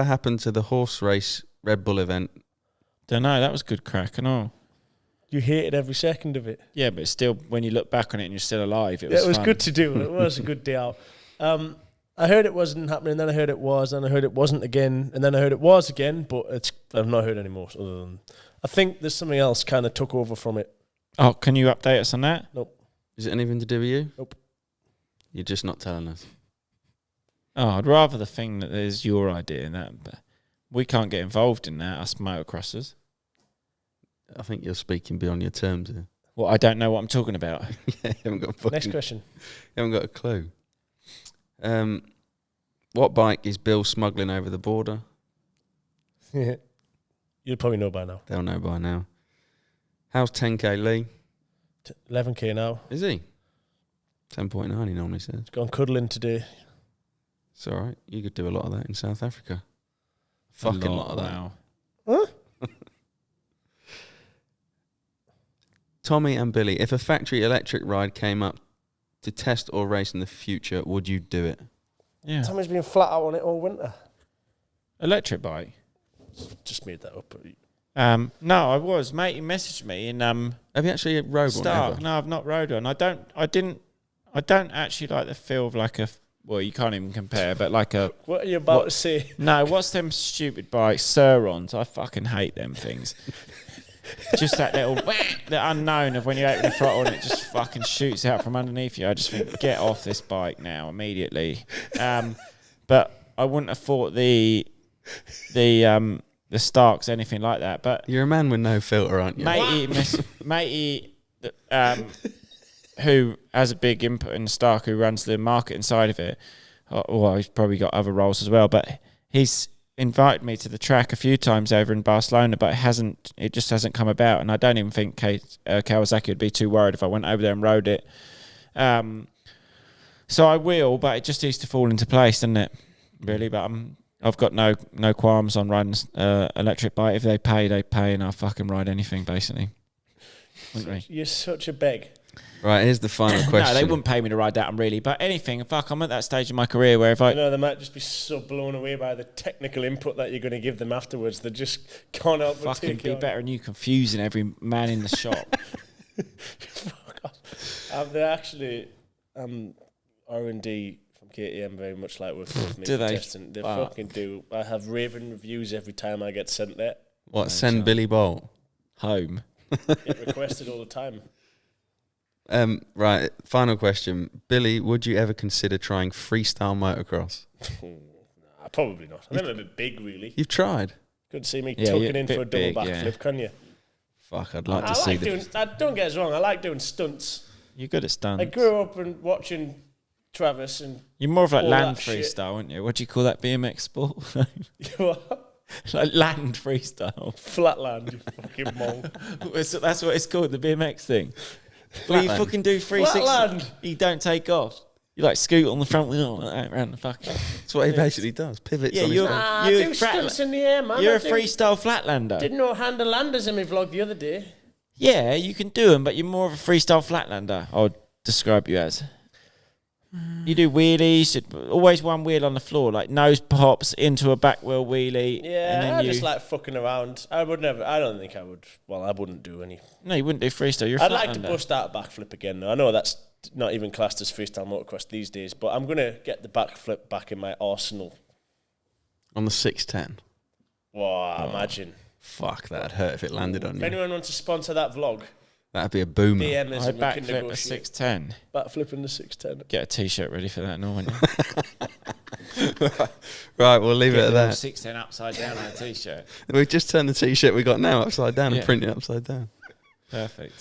happened to the horse race Red Bull event? Don't know. That was good crack and all. You hated every second of it. Yeah, but still, when you look back on it and you're still alive, it was fun. Good to do. It was a good day out. I heard it wasn't happening, then I heard it was, and I heard it wasn't again, and then I heard it was again, but I've not heard any more. Other than I think there's something else kind of took over from it. Oh, can you update us on that? Nope. Is it anything to do with you? Nope. You're just not telling us. Oh, I'd rather the thing that is your idea in that, but we can't get involved in that, us motocrossers. I think you're speaking beyond your terms here. Well, I don't know what I'm talking about. Yeah, you haven't got a fucking, Next question. You haven't got a clue. What bike is Bill smuggling over the border? You'll probably know by now. They'll know by now. How's 10k Lee? 11k now. Is he? 10.9 he normally says. He's gone cuddling today. It's all right. You could do a lot of that in South Africa. Fucking lot of that. Wow. Huh? Tommy and Billy, if a factory electric ride came up to test or race in the future, would you do it? Yeah. Tommy's been flat out on it all winter. Electric bike? Just made that up. No, I was. Mate, he messaged me in Have you actually rode one Stark. ever? No, I've not rode one. I don't actually like the feel of like a, well, you can't even compare, but like a... What are you about to say? No, what's them stupid bikes? Surons. I fucking hate them things. Just that little, the unknown of when you open the throttle and it just fucking shoots out from underneath you. I just think, get off this bike now, immediately. But I wouldn't have thought the Starks, anything like that. But You're a man with no filter, aren't you? matey, who has a big input in Stark, who runs the marketing side of it. Well, he's probably got other roles as well, but he's invited me to the track a few times over in Barcelona, but it just hasn't come about, and I don't even think Kawasaki would be too worried if I went over there and rode it. So I will, but it just needs to fall into place, doesn't it? Really, but I've got no qualms on riding electric bike. If they pay, and I'll fucking ride anything, basically. You're such a beg. Right, here's the final question. No, they wouldn't pay me to ride that, really. But anything, fuck, I'm at that stage in my career where if I... They might just be so blown away by the technical input that you're going to give them afterwards. They just can't help but fucking take be better than you confusing every man in the shop. Fuck off. They're actually R&D from KTM very much like working with me. Do they? Testing. They fucking do. I have raving reviews every time I get sent there. What, send Billy Bolt? Home. Get requested all the time. Right, final question. Billy, would you ever consider trying freestyle motocross? Nah, probably not. I'm never a bit big, really. You've tried? Couldn't see me Yeah, tucking in bit for a double big, backflip, can you? Fuck, I'd like to I see like doing. Don't get us wrong. I like doing stunts. You're good at stunts. I grew up and watching Travis and. You're more of like all land that shit. freestyle, aren't you? What do you call that BMX sport? What? Like land freestyle. Flatland, you fucking mole. That's what it's called, the BMX thing. Well, you fucking do 360. Flatland. You don't take off. You like scoot on the front wheel like that around the fucking... That's what he basically does. Pivots Yeah, on his you're- head. I You're do flat- stunts in the air, man. You're I a do. freestyle flatlander. Didn't know handle landers in my vlog the other day. Yeah, you can do them, but you're more of a freestyle flatlander, I would describe you as. You do wheelies, always one wheel on the floor, like nose pops into a back wheel wheelie. Yeah, and then I you... just like fucking around. I don't think I would. Well, I wouldn't do any. No, you wouldn't do freestyle. You're a I'd like to flatlander. bust out a backflip again, though. I know that's not even classed as freestyle motocross these days, but I'm going to get the backflip back in my arsenal. On the 610. Wow, imagine. Fuck, that'd hurt if it landed on If you. anyone wants to sponsor that vlog, That'd be a boomer. DM us I and we can backflip a negotiate. 610. Backflipping the 610. Get a t-shirt ready for that, no one. Right, we'll leave it at that. 610 upside down on a t-shirt. We've just turned the t-shirt we got now upside down and Yeah. printed it upside down. Perfect.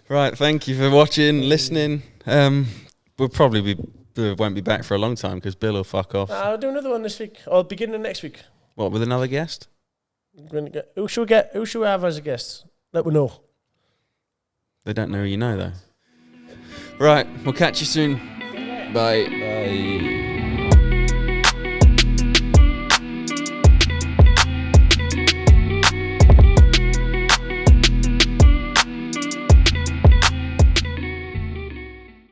Right, thank you for watching, listening. We'll probably won't be back for a long time because Bill will fuck off. I'll do another one this week, or beginning of next week. What, with another guest? Who should we get? Who should we have as a guest? Let me know. They don't know who you know, though. Right, we'll catch you soon. Bye. Bye.